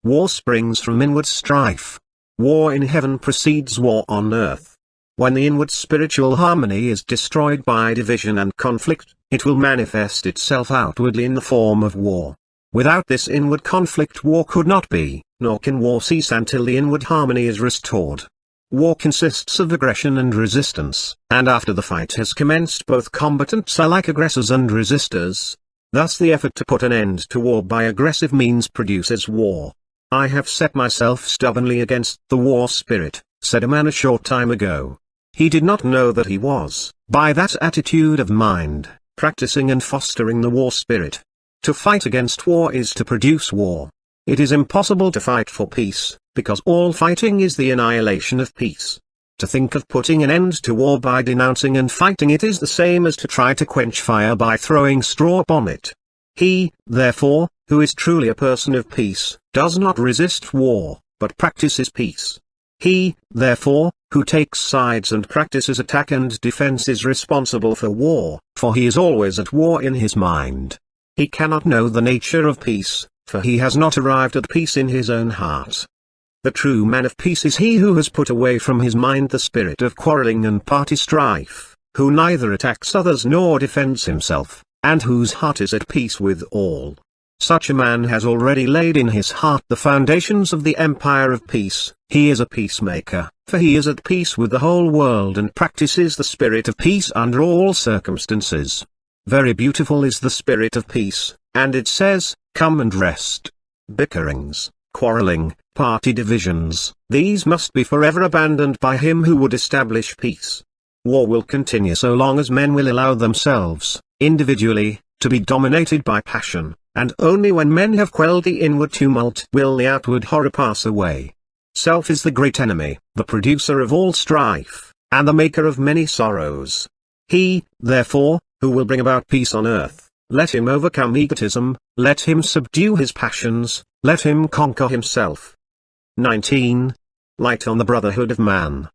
War springs from inward strife. War in heaven precedes war on earth. When the inward spiritual harmony is destroyed by division and conflict, it will manifest itself outwardly in the form of war. Without this inward conflict, war could not be, nor can war cease until the inward harmony is restored. War consists of aggression and resistance, and after the fight has commenced both combatants are like aggressors and resistors. Thus the effort to put an end to war by aggressive means produces war. I have set myself stubbornly against the war spirit, said a man a short time ago. He did not know that he was, by that attitude of mind, practicing and fostering the war spirit. To fight against war is to produce war. It is impossible to fight for peace, because all fighting is the annihilation of peace. To think of putting an end to war by denouncing and fighting it is the same as to try to quench fire by throwing straw upon it. He, therefore, who is truly a person of peace, does not resist war, but practices peace. He, therefore, who takes sides and practices attack and defense is responsible for war, for he is always at war in his mind. He cannot know the nature of peace, for he has not arrived at peace in his own heart. The true man of peace is he who has put away from his mind the spirit of quarreling and party strife, who neither attacks others nor defends himself, and whose heart is at peace with all. Such a man has already laid in his heart the foundations of the empire of peace. He is a peacemaker, for he is at peace with the whole world and practices the spirit of peace under all circumstances. Very beautiful is the spirit of peace, and it says, "Come and rest." Bickerings, quarreling, party divisions, these must be forever abandoned by him who would establish peace. War will continue so long as men will allow themselves, individually, to be dominated by passion, and only when men have quelled the inward tumult will the outward horror pass away. Self is the great enemy, the producer of all strife, and the maker of many sorrows. He, therefore, who will bring about peace on earth, let him overcome egotism, let him subdue his passions, let him conquer himself. 19. Light on the Brotherhood of Man.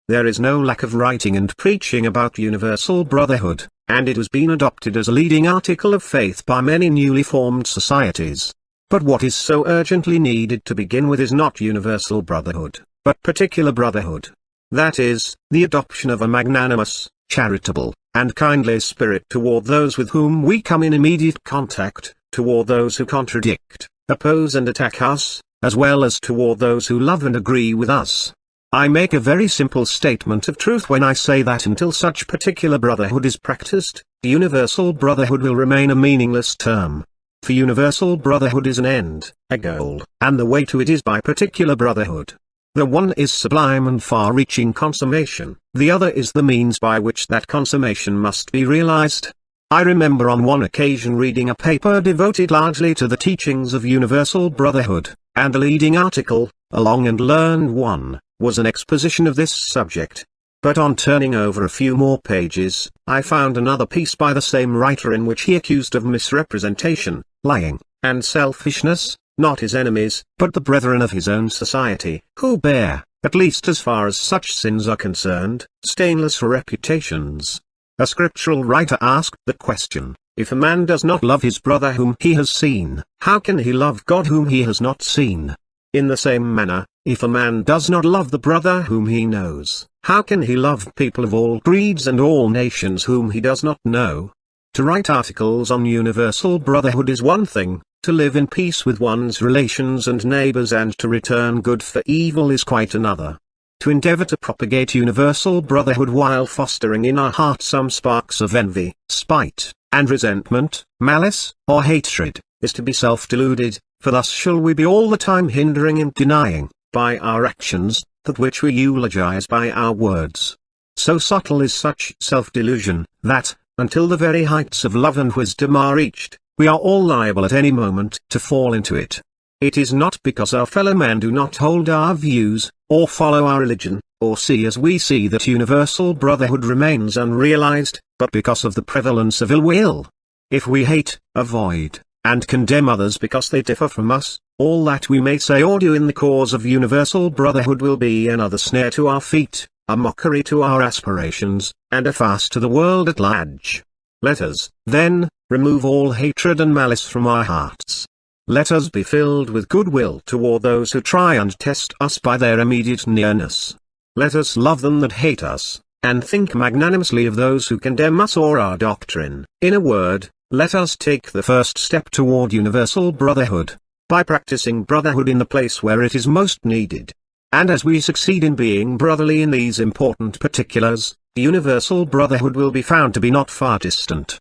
There is no lack of writing and preaching about universal brotherhood, and it has been adopted as a leading article of faith by many newly formed societies. But what is so urgently needed to begin with is not universal brotherhood, but particular brotherhood. That is, the adoption of a magnanimous, charitable, and kindly spirit toward those with whom we come in immediate contact, toward those who contradict, oppose and attack us, as well as toward those who love and agree with us. I make a very simple statement of truth when I say that until such particular brotherhood is practiced, universal brotherhood will remain a meaningless term. For universal brotherhood is an end, a goal, and the way to it is by particular brotherhood. The one is sublime and far-reaching consummation, the other is the means by which that consummation must be realized. I remember on one occasion reading a paper devoted largely to the teachings of universal brotherhood, and the leading article, a long and learned one, was an exposition of this subject. But on turning over a few more pages, I found another piece by the same writer in which he accused of misrepresentation, lying, and selfishness, not his enemies, but the brethren of his own society, who bear, at least as far as such sins are concerned, stainless reputations. A scriptural writer asked the question, if a man does not love his brother whom he has seen, how can he love God whom he has not seen? In the same manner, if a man does not love the brother whom he knows, how can he love people of all creeds and all nations whom he does not know? To write articles on universal brotherhood is one thing, to live in peace with one's relations and neighbors and to return good for evil is quite another. To endeavor to propagate universal brotherhood while fostering in our hearts some sparks of envy, spite, and resentment, malice, or hatred, is to be self-deluded, for thus shall we be all the time hindering and denying, by our actions, that which we eulogize by our words. So subtle is such self-delusion, that, until the very heights of love and wisdom are reached, we are all liable at any moment to fall into it. It is not because our fellow men do not hold our views, or follow our religion, or see as we see that universal brotherhood remains unrealized, but because of the prevalence of ill will. If we hate, avoid, and condemn others because they differ from us, all that we may say or do in the cause of universal brotherhood will be another snare to our feet, a mockery to our aspirations, and a farce to the world at large. Let us, then, remove all hatred and malice from our hearts. Let us be filled with goodwill toward those who try and test us by their immediate nearness. Let us love them that hate us, and think magnanimously of those who condemn us or our doctrine. In a word, let us take the first step toward universal brotherhood, by practicing brotherhood in the place where it is most needed. And as we succeed in being brotherly in these important particulars, universal brotherhood will be found to be not far distant.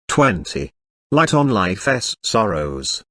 20. Light on life's sorrows.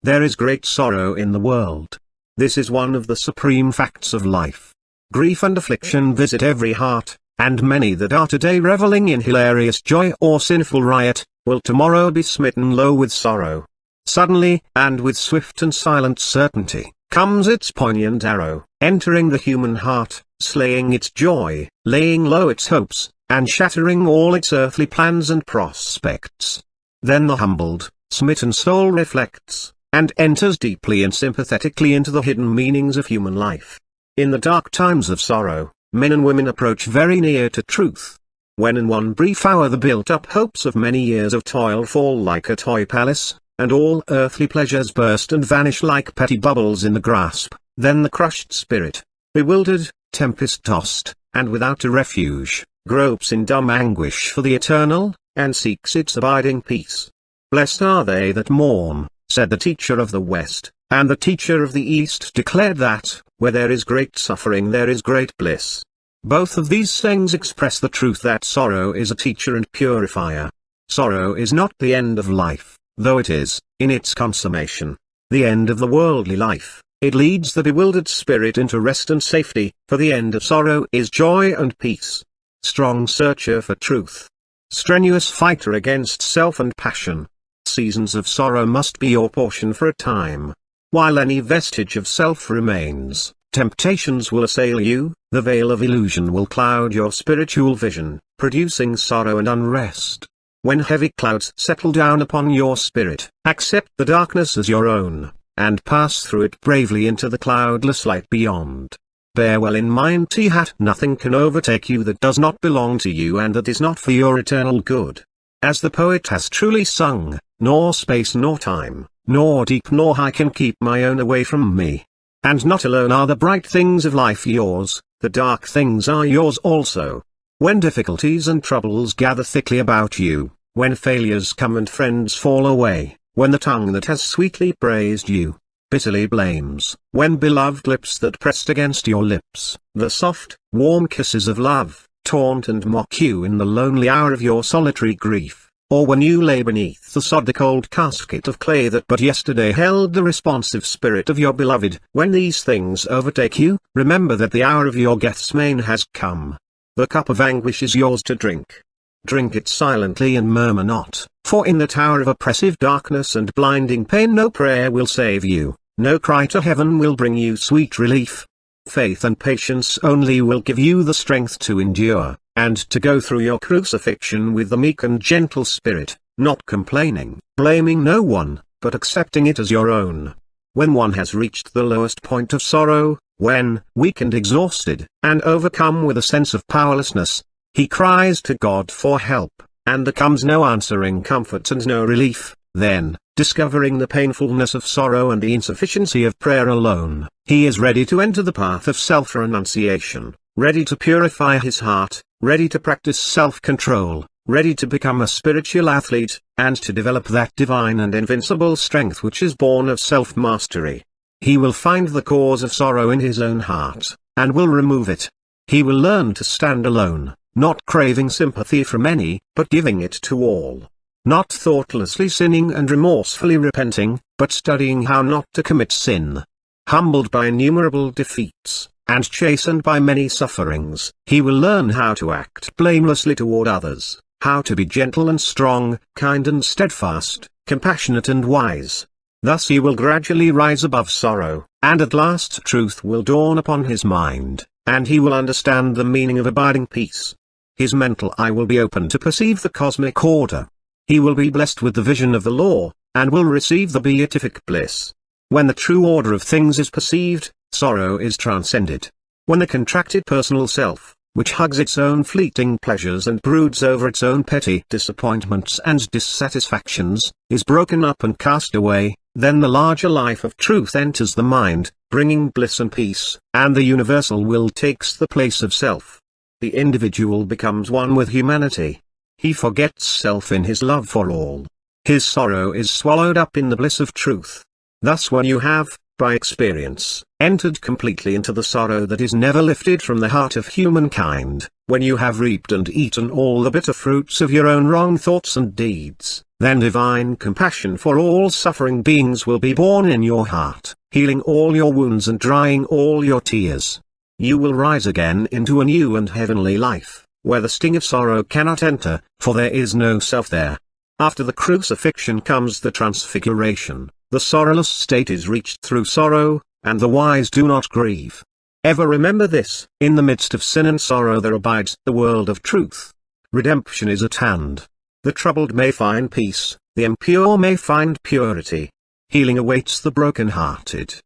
There is great sorrow in the world. This is one of the supreme facts of life. Grief and affliction visit every heart, and many that are today reveling in hilarious joy or sinful riot, will tomorrow be smitten low with sorrow. Suddenly, and with swift and silent certainty, comes its poignant arrow, entering the human heart, slaying its joy, laying low its hopes, and shattering all its earthly plans and prospects. Then the humbled, smitten soul reflects, and enters deeply and sympathetically into the hidden meanings of human life. In the dark times of sorrow, men and women approach very near to truth. When in one brief hour the built-up hopes of many years of toil fall like a toy palace, and all earthly pleasures burst and vanish like petty bubbles in the grasp, then the crushed spirit, bewildered, tempest-tossed, and without a refuge, gropes in dumb anguish for the eternal, and seeks its abiding peace. Blessed are they that mourn, said the teacher of the West, and the teacher of the East declared that, where there is great suffering there is great bliss. Both of these sayings express the truth that sorrow is a teacher and purifier. Sorrow is not the end of life, though it is, in its consummation, the end of the worldly life. It leads the bewildered spirit into rest and safety, for the end of sorrow is joy and peace. Strong searcher for truth. Strenuous fighter against self and passion. Seasons of sorrow must be your portion for a time. While any vestige of self remains, temptations will assail you, the veil of illusion will cloud your spiritual vision, producing sorrow and unrest. When heavy clouds settle down upon your spirit, accept the darkness as your own, and pass through it bravely into the cloudless light beyond. Bear well in mind that nothing can overtake you that does not belong to you and that is not for your eternal good. As the poet has truly sung, nor space nor time, nor deep nor high can keep my own away from me. And not alone are the bright things of life yours, the dark things are yours also. When difficulties and troubles gather thickly about you, when failures come and friends fall away, when the tongue that has sweetly praised you, bitterly blames, when beloved lips that pressed against your lips, the soft, warm kisses of love, taunt and mock you in the lonely hour of your solitary grief, or when you lay beneath the sod the cold casket of clay that but yesterday held the responsive spirit of your beloved, when these things overtake you, remember that the hour of your Gethsemane has come. The cup of anguish is yours to drink. Drink it silently and murmur not, for in that hour of oppressive darkness and blinding pain no prayer will save you, no cry to heaven will bring you sweet relief. Faith and patience only will give you the strength to endure, and to go through your crucifixion with the meek and gentle spirit, not complaining, blaming no one, but accepting it as your own. When one has reached the lowest point of sorrow, when, weak and exhausted, and overcome with a sense of powerlessness, he cries to God for help, and there comes no answering comfort and no relief, then, Discovering the painfulness of sorrow and the insufficiency of prayer alone, he is ready to enter the path of self-renunciation, ready to purify his heart, ready to practice self-control, ready to become a spiritual athlete, and to develop that divine and invincible strength which is born of self-mastery. He will find the cause of sorrow in his own heart, and will remove it. He will learn to stand alone, not craving sympathy from any, but giving it to all. Not thoughtlessly sinning and remorsefully repenting, but studying how not to commit sin. Humbled by innumerable defeats, and chastened by many sufferings, he will learn how to act blamelessly toward others, how to be gentle and strong, kind and steadfast, compassionate and wise. Thus he will gradually rise above sorrow, and at last truth will dawn upon his mind, and he will understand the meaning of abiding peace. His mental eye will be open to perceive the cosmic order. He will be blessed with the vision of the law, and will receive the beatific bliss. When the true order of things is perceived, sorrow is transcended. When the contracted personal self, which hugs its own fleeting pleasures and broods over its own petty disappointments and dissatisfactions, is broken up and cast away, then the larger life of truth enters the mind, bringing bliss and peace, and the universal will takes the place of self. The individual becomes one with humanity. He forgets self in his love for all. His sorrow is swallowed up in the bliss of truth. Thus when you have, by experience, entered completely into the sorrow that is never lifted from the heart of humankind, when you have reaped and eaten all the bitter fruits of your own wrong thoughts and deeds, then divine compassion for all suffering beings will be born in your heart, healing all your wounds and drying all your tears. You will rise again into a new and heavenly life, where the sting of sorrow cannot enter, for there is no self there. After the crucifixion comes the transfiguration. The sorrowless state is reached through sorrow, and the wise do not grieve. Ever remember this: in the midst of sin and sorrow there abides the world of truth. Redemption is at hand. The troubled may find peace, the impure may find purity. Healing awaits the broken-hearted.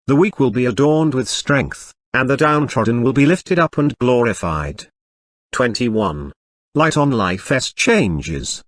The weak will be adorned with strength, and the downtrodden will be lifted up and glorified. 21. Light on life's changes.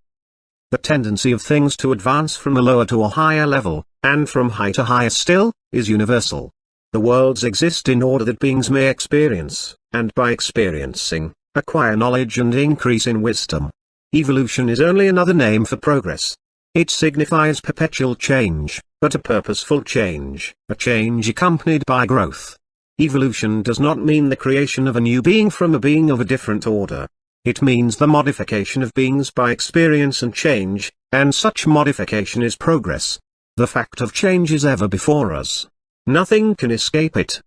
The tendency of things to advance from a lower to a higher level, and from high to higher still, is universal. The worlds exist in order that beings may experience, and by experiencing, acquire knowledge and increase in wisdom. Evolution is only another name for progress. It signifies perpetual change, but a purposeful change, a change accompanied by growth. Evolution does not mean the creation of a new being from a being of a different order. It means the modification of beings by experience and change, and such modification is progress. The fact of change is ever before us. Nothing can escape it.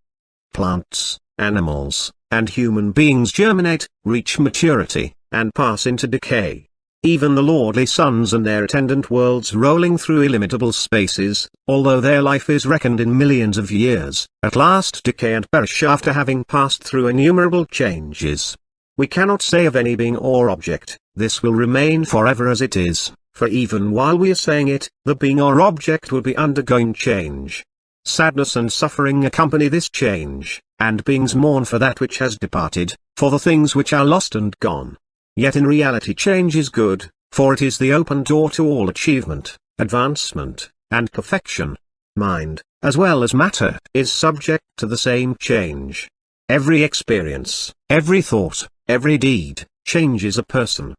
Plants, animals, and human beings germinate, reach maturity, and pass into decay. Even the lordly suns and their attendant worlds rolling through illimitable spaces, although their life is reckoned in millions of years, at last decay and perish after having passed through innumerable changes. We cannot say of any being or object, this will remain forever as it is, for even while we are saying it, the being or object will be undergoing change. Sadness and suffering accompany this change, and beings mourn for that which has departed, for the things which are lost and gone. Yet in reality change is good, for it is the open door to all achievement, advancement, and perfection. Mind, as well as matter, is subject to the same change. Every experience, every thought, every deed, changes a person.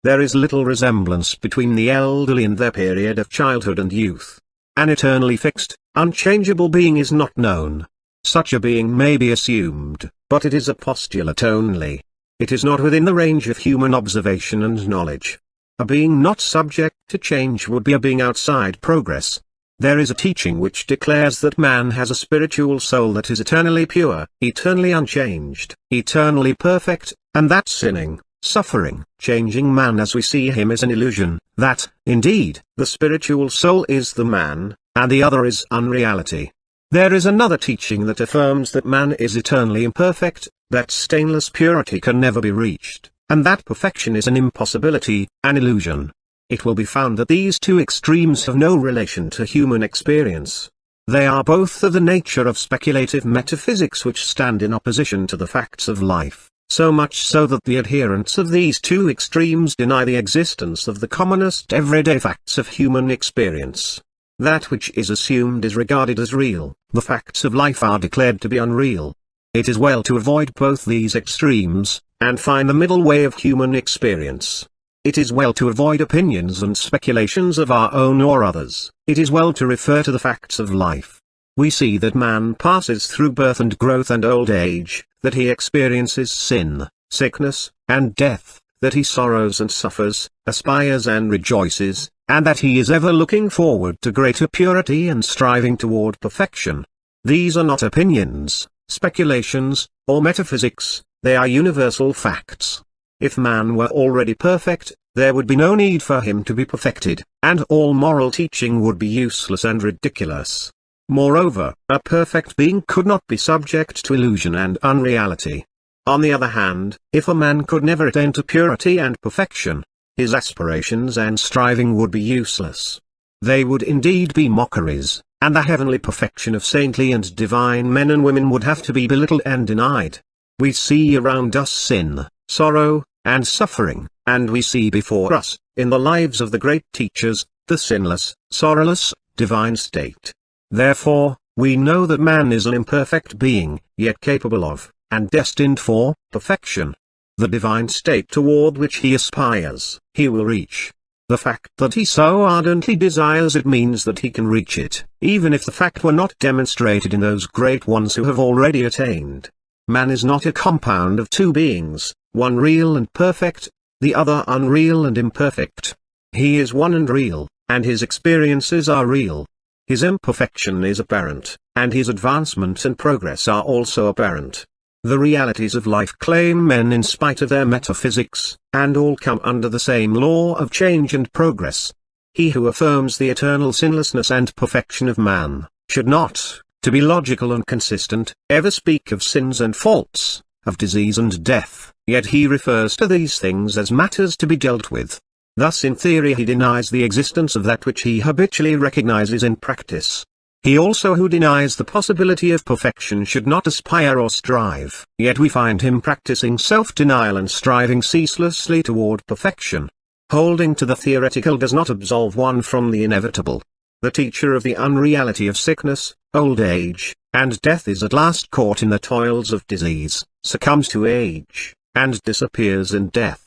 There is little resemblance between the elderly and their period of childhood and youth. An eternally fixed, unchangeable being is not known. Such a being may be assumed, but it is a postulate only. It is not within the range of human observation and knowledge. A being not subject to change would be a being outside progress. There is a teaching which declares that man has a spiritual soul that is eternally pure, eternally unchanged, eternally perfect, and that sinning, suffering, changing man as we see him is an illusion, that, indeed, the spiritual soul is the man, and the other is unreality. There is another teaching that affirms that man is eternally imperfect, that stainless purity can never be reached, and that perfection is an impossibility, an illusion. It will be found that these two extremes have no relation to human experience. They are both of the nature of speculative metaphysics which stand in opposition to the facts of life. so much so that the adherents of these two extremes deny the existence of the commonest everyday facts of human experience. That which is assumed is regarded as real, the facts of life are declared to be unreal. It is well to avoid both these extremes, and find the middle way of human experience. It is well to avoid opinions and speculations of our own or others. It is well to refer to the facts of life. We see that man passes through birth and growth and old age, that he experiences sin, sickness, and death, that he sorrows and suffers, aspires and rejoices, and that he is ever looking forward to greater purity and striving toward perfection. These are not opinions, speculations, or metaphysics, they are universal facts. If man were already perfect, there would be no need for him to be perfected, and all moral teaching would be useless and ridiculous. Moreover, a perfect being could not be subject to illusion and unreality. On the other hand, if a man could never attain to purity and perfection, his aspirations and striving would be useless. They would indeed be mockeries, and the heavenly perfection of saintly and divine men and women would have to be belittled and denied. We see around us sin, sorrow, and suffering, and we see before us, in the lives of the great teachers, the sinless, sorrowless, divine state. Therefore, we know that man is an imperfect being, yet capable of, and destined for, perfection. The divine state toward which he aspires, he will reach. The fact that he so ardently desires it means that he can reach it, even if the fact were not demonstrated in those great ones who have already attained. Man is not a compound of two beings, one real and perfect, the other unreal and imperfect. He is one and real, and his experiences are real. His imperfection is apparent, and his advancement and progress are also apparent. The realities of life claim men in spite of their metaphysics, and all come under the same law of change and progress. He who affirms the eternal sinlessness and perfection of man, should not, to be logical and consistent, ever speak of sins and faults, of disease and death, yet he refers to these things as matters to be dealt with. Thus in theory he denies the existence of that which he habitually recognizes in practice. He also who denies the possibility of perfection should not aspire or strive, yet we find him practicing self-denial and striving ceaselessly toward perfection. Holding to the theoretical does not absolve one from the inevitable. The teacher of the unreality of sickness, old age, and death is at last caught in the toils of disease, succumbs to age, and disappears in death.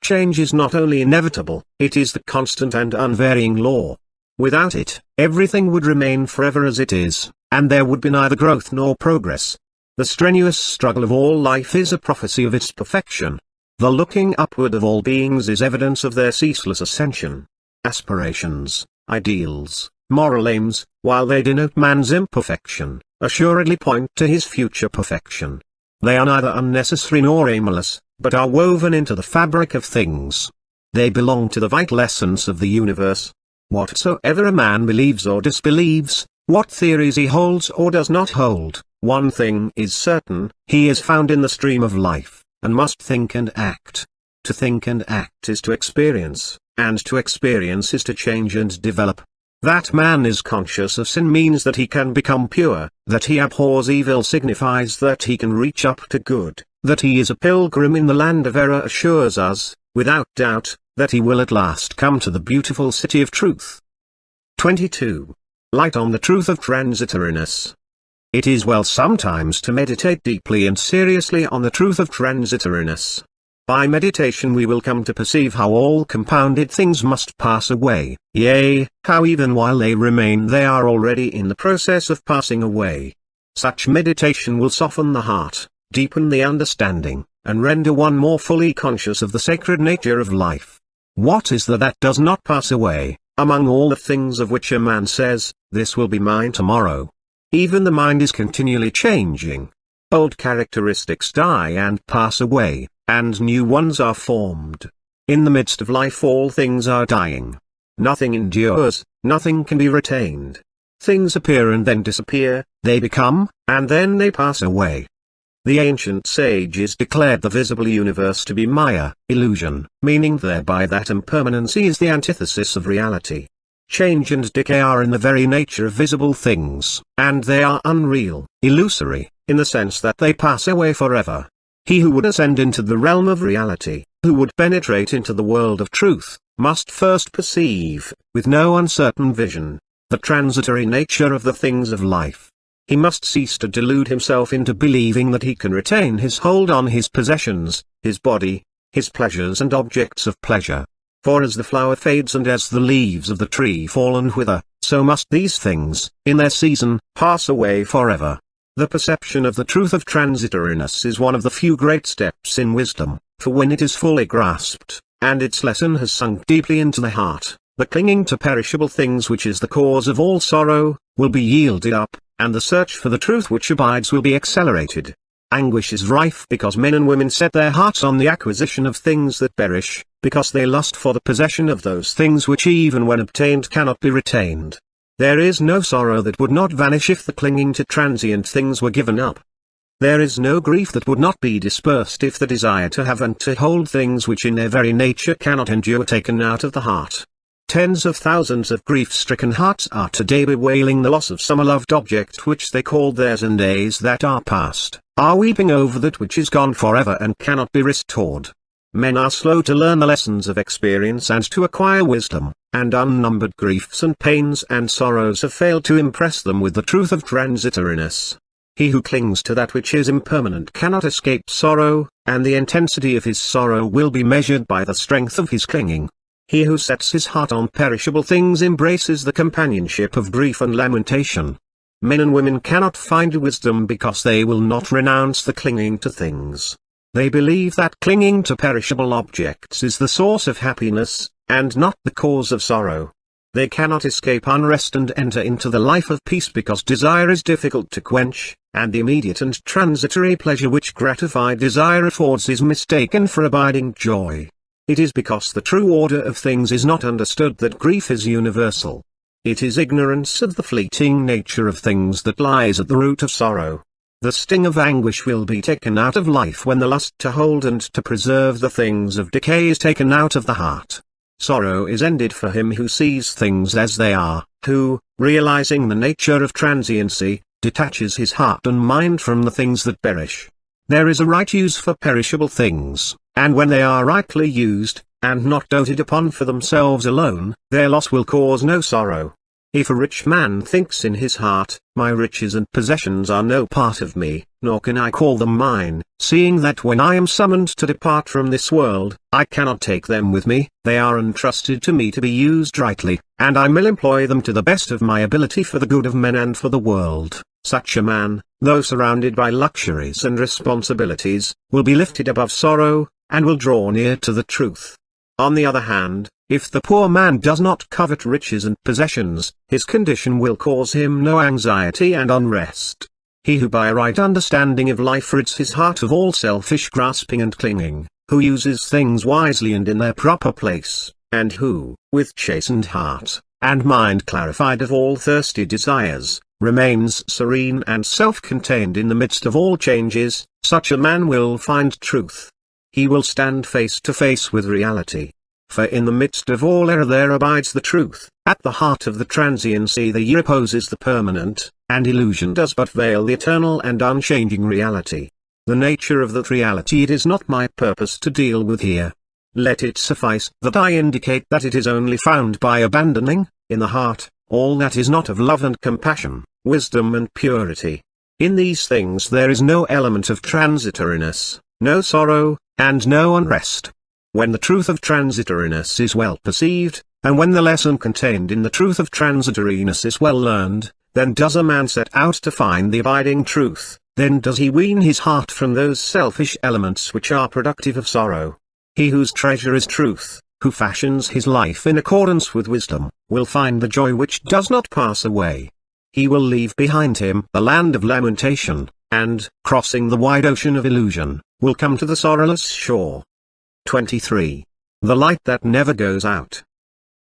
Change is not only inevitable, it is the constant and unvarying law. Without it, everything would remain forever as it is, and there would be neither growth nor progress. The strenuous struggle of all life is a prophecy of its perfection. The looking upward of all beings is evidence of their ceaseless ascension. Aspirations, ideals, moral aims, while they denote man's imperfection, assuredly point to his future perfection. They are neither unnecessary nor aimless, but are woven into the fabric of things. They belong to the vital essence of the universe. Whatsoever a man believes or disbelieves, what theories he holds or does not hold, one thing is certain, he is found in the stream of life, and must think and act. To think and act is to experience, and to experience is to change and develop. That man is conscious of sin means that he can become pure, that he abhors evil signifies that he can reach up to good, that he is a pilgrim in the land of error assures us, without doubt, that he will at last come to the beautiful city of truth. 22. Light on the truth of transitoriness. It is well sometimes to meditate deeply and seriously on the truth of transitoriness. By meditation we will come to perceive how all compounded things must pass away, yea, how even while they remain they are already in the process of passing away. Such meditation will soften the heart, deepen the understanding, and render one more fully conscious of the sacred nature of life. What is there that does not pass away, among all the things of which a man says, "This will be mine tomorrow"? Even the mind is continually changing. Old characteristics die and pass away, and new ones are formed. In the midst of life all things are dying. Nothing endures, nothing can be retained. Things appear and then disappear, they become, and then they pass away. The ancient sages declared the visible universe to be Maya, illusion, meaning thereby that impermanency is the antithesis of reality. Change and decay are in the very nature of visible things, and they are unreal, illusory, in the sense that they pass away forever. He who would ascend into the realm of reality, who would penetrate into the world of truth, must first perceive, with no uncertain vision, the transitory nature of the things of life. He must cease to delude himself into believing that he can retain his hold on his possessions, his body, his pleasures and objects of pleasure. For as the flower fades and as the leaves of the tree fall and wither, so must these things, in their season, pass away forever. The perception of the truth of transitoriness is one of the few great steps in wisdom, for when it is fully grasped, and its lesson has sunk deeply into the heart, the clinging to perishable things which is the cause of all sorrow, will be yielded up, and the search for the truth which abides will be accelerated. Anguish is rife because men and women set their hearts on the acquisition of things that perish, because they lust for the possession of those things which even when obtained cannot be retained. There is no sorrow that would not vanish if the clinging to transient things were given up. There is no grief that would not be dispersed if the desire to have and to hold things which in their very nature cannot endure were taken out of the heart. Tens of thousands of grief-stricken hearts are today bewailing the loss of some loved object which they called theirs in days that are past, are weeping over that which is gone forever and cannot be restored. Men are slow to learn the lessons of experience and to acquire wisdom, and unnumbered griefs and pains and sorrows have failed to impress them with the truth of transitoriness. He who clings to that which is impermanent cannot escape sorrow, and the intensity of his sorrow will be measured by the strength of his clinging. He who sets his heart on perishable things embraces the companionship of grief and lamentation. Men and women cannot find wisdom because they will not renounce the clinging to things. They believe that clinging to perishable objects is the source of happiness, and not the cause of sorrow. They cannot escape unrest and enter into the life of peace because desire is difficult to quench, and the immediate and transitory pleasure which gratified desire affords is mistaken for abiding joy. It is because the true order of things is not understood that grief is universal. It is ignorance of the fleeting nature of things that lies at the root of sorrow. The sting of anguish will be taken out of life when the lust to hold and to preserve the things of decay is taken out of the heart. Sorrow is ended for him who sees things as they are, who, realizing the nature of transiency, detaches his heart and mind from the things that perish. There is a right use for perishable things, and when they are rightly used, and not doted upon for themselves alone, their loss will cause no sorrow. If a rich man thinks in his heart, my riches and possessions are no part of me, nor can I call them mine, seeing that when I am summoned to depart from this world, I cannot take them with me, they are entrusted to me to be used rightly, and I will employ them to the best of my ability for the good of men and for the world, such a man, though surrounded by luxuries and responsibilities, will be lifted above sorrow, and will draw near to the truth. On the other hand, if the poor man does not covet riches and possessions, his condition will cause him no anxiety and unrest. He who by a right understanding of life rids his heart of all selfish grasping and clinging, who uses things wisely and in their proper place, and who, with chastened heart, and mind clarified of all thirsty desires, remains serene and self-contained in the midst of all changes, such a man will find truth. He will stand face to face with reality. For in the midst of all error there abides the truth, at the heart of the transiency there reposes the permanent, and illusion does but veil the eternal and unchanging reality. The nature of that reality it is not my purpose to deal with here. Let it suffice that I indicate that it is only found by abandoning, in the heart, all that is not of love and compassion, wisdom and purity. In these things there is no element of transitoriness, no sorrow, and no unrest. When the truth of transitoriness is well perceived, and when the lesson contained in the truth of transitoriness is well learned, then does a man set out to find the abiding truth, then does he wean his heart from those selfish elements which are productive of sorrow. He whose treasure is truth, who fashions his life in accordance with wisdom, will find the joy which does not pass away. He will leave behind him the land of lamentation, and, crossing the wide ocean of illusion, will come to the sorrowless shore. 23. The light that never goes out.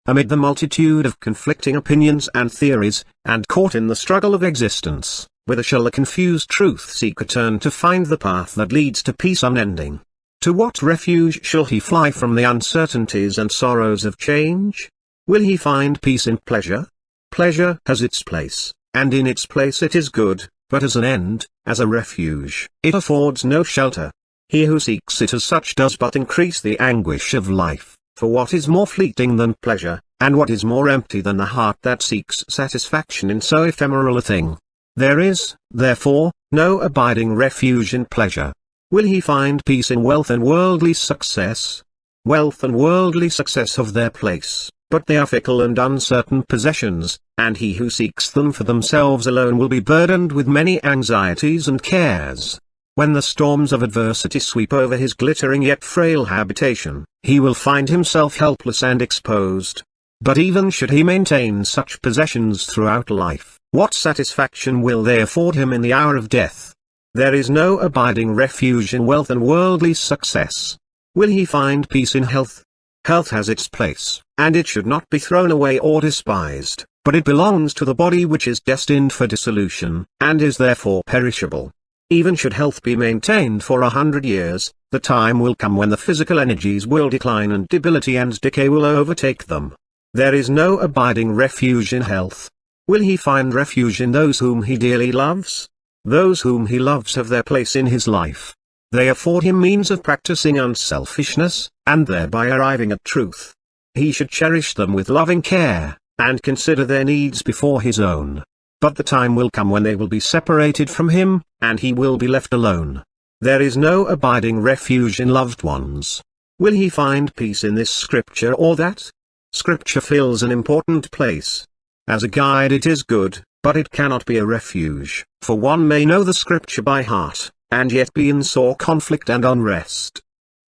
Amid the multitude of conflicting opinions and theories, and caught in the struggle of existence, whither shall the confused truth seeker turn to find the path that leads to peace unending? To what refuge shall he fly from the uncertainties and sorrows of change? Will he find peace in pleasure? Pleasure has its place, and in its place it is good, but as an end, as a refuge, it affords no shelter. He who seeks it as such does but increase the anguish of life, for what is more fleeting than pleasure, and what is more empty than the heart that seeks satisfaction in so ephemeral a thing? There is, therefore, no abiding refuge in pleasure. Will he find peace in wealth and worldly success? Wealth and worldly success have their place, but they are fickle and uncertain possessions, and he who seeks them for themselves alone will be burdened with many anxieties and cares. When the storms of adversity sweep over his glittering yet frail habitation, he will find himself helpless and exposed. But even should he maintain such possessions throughout life, what satisfaction will they afford him in the hour of death? There is no abiding refuge in wealth and worldly success. Will he find peace in health? Health has its place, and it should not be thrown away or despised, but it belongs to the body which is destined for dissolution, and is therefore perishable. Even should health be maintained for 100 years, the time will come when the physical energies will decline and debility and decay will overtake them. There is no abiding refuge in health. Will he find refuge in those whom he dearly loves? Those whom he loves have their place in his life. They afford him means of practicing unselfishness, and thereby arriving at truth. He should cherish them with loving care, and consider their needs before his own. But the time will come when they will be separated from him, and he will be left alone. There is no abiding refuge in loved ones. Will he find peace in this scripture or that? Scripture fills an important place. As a guide it is good, but it cannot be a refuge, for one may know the scripture by heart, and yet be in sore conflict and unrest.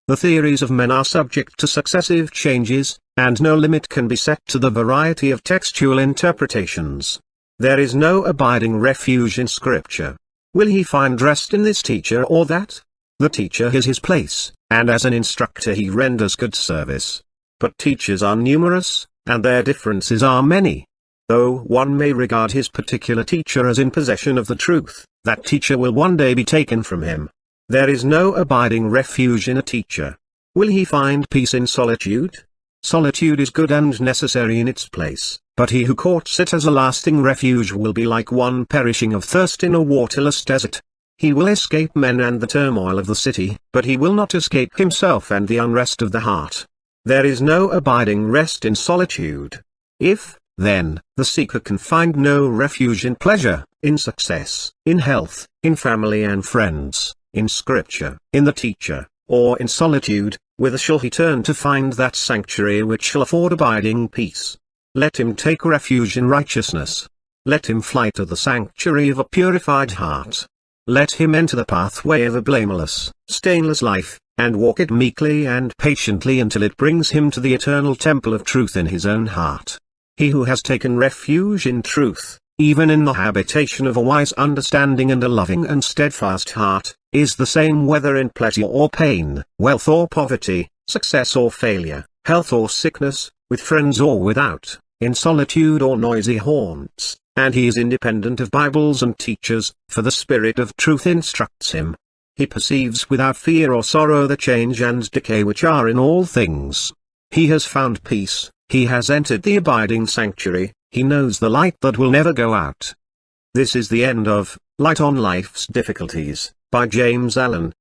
The theories of men are subject to successive changes, and no limit can be set to the variety of textual interpretations. There is no abiding refuge in Scripture. Will he find rest in this teacher or that? The teacher is his place, and as an instructor he renders good service. But teachers are numerous, and their differences are many. Though one may regard his particular teacher as in possession of the truth, that teacher will one day be taken from him. There is no abiding refuge in a teacher. Will he find peace in solitude? Solitude is good and necessary in its place, but he who courts it as a lasting refuge will be like one perishing of thirst in a waterless desert. He will escape men and the turmoil of the city, but he will not escape himself and the unrest of the heart. There is no abiding rest in solitude. If, then, the seeker can find no refuge in pleasure, in success, in health, in family and friends, in Scripture, in the teacher, or in solitude, whither shall he turn to find that sanctuary which shall afford abiding peace? Let him take refuge in righteousness. Let him fly to the sanctuary of a purified heart. Let him enter the pathway of a blameless, stainless life, and walk it meekly and patiently until it brings him to the eternal temple of truth in his own heart. He who has taken refuge in truth, even in the habitation of a wise understanding and a loving and steadfast heart, is the same whether in pleasure or pain, wealth or poverty, success or failure, health or sickness, with friends or without, in solitude or noisy haunts, and he is independent of Bibles and teachers, for the Spirit of truth instructs him. He perceives without fear or sorrow the change and decay which are in all things. He has found peace, he has entered the abiding sanctuary, he knows the light that will never go out. This is the end of Light on Life's Difficulties, by James Allen.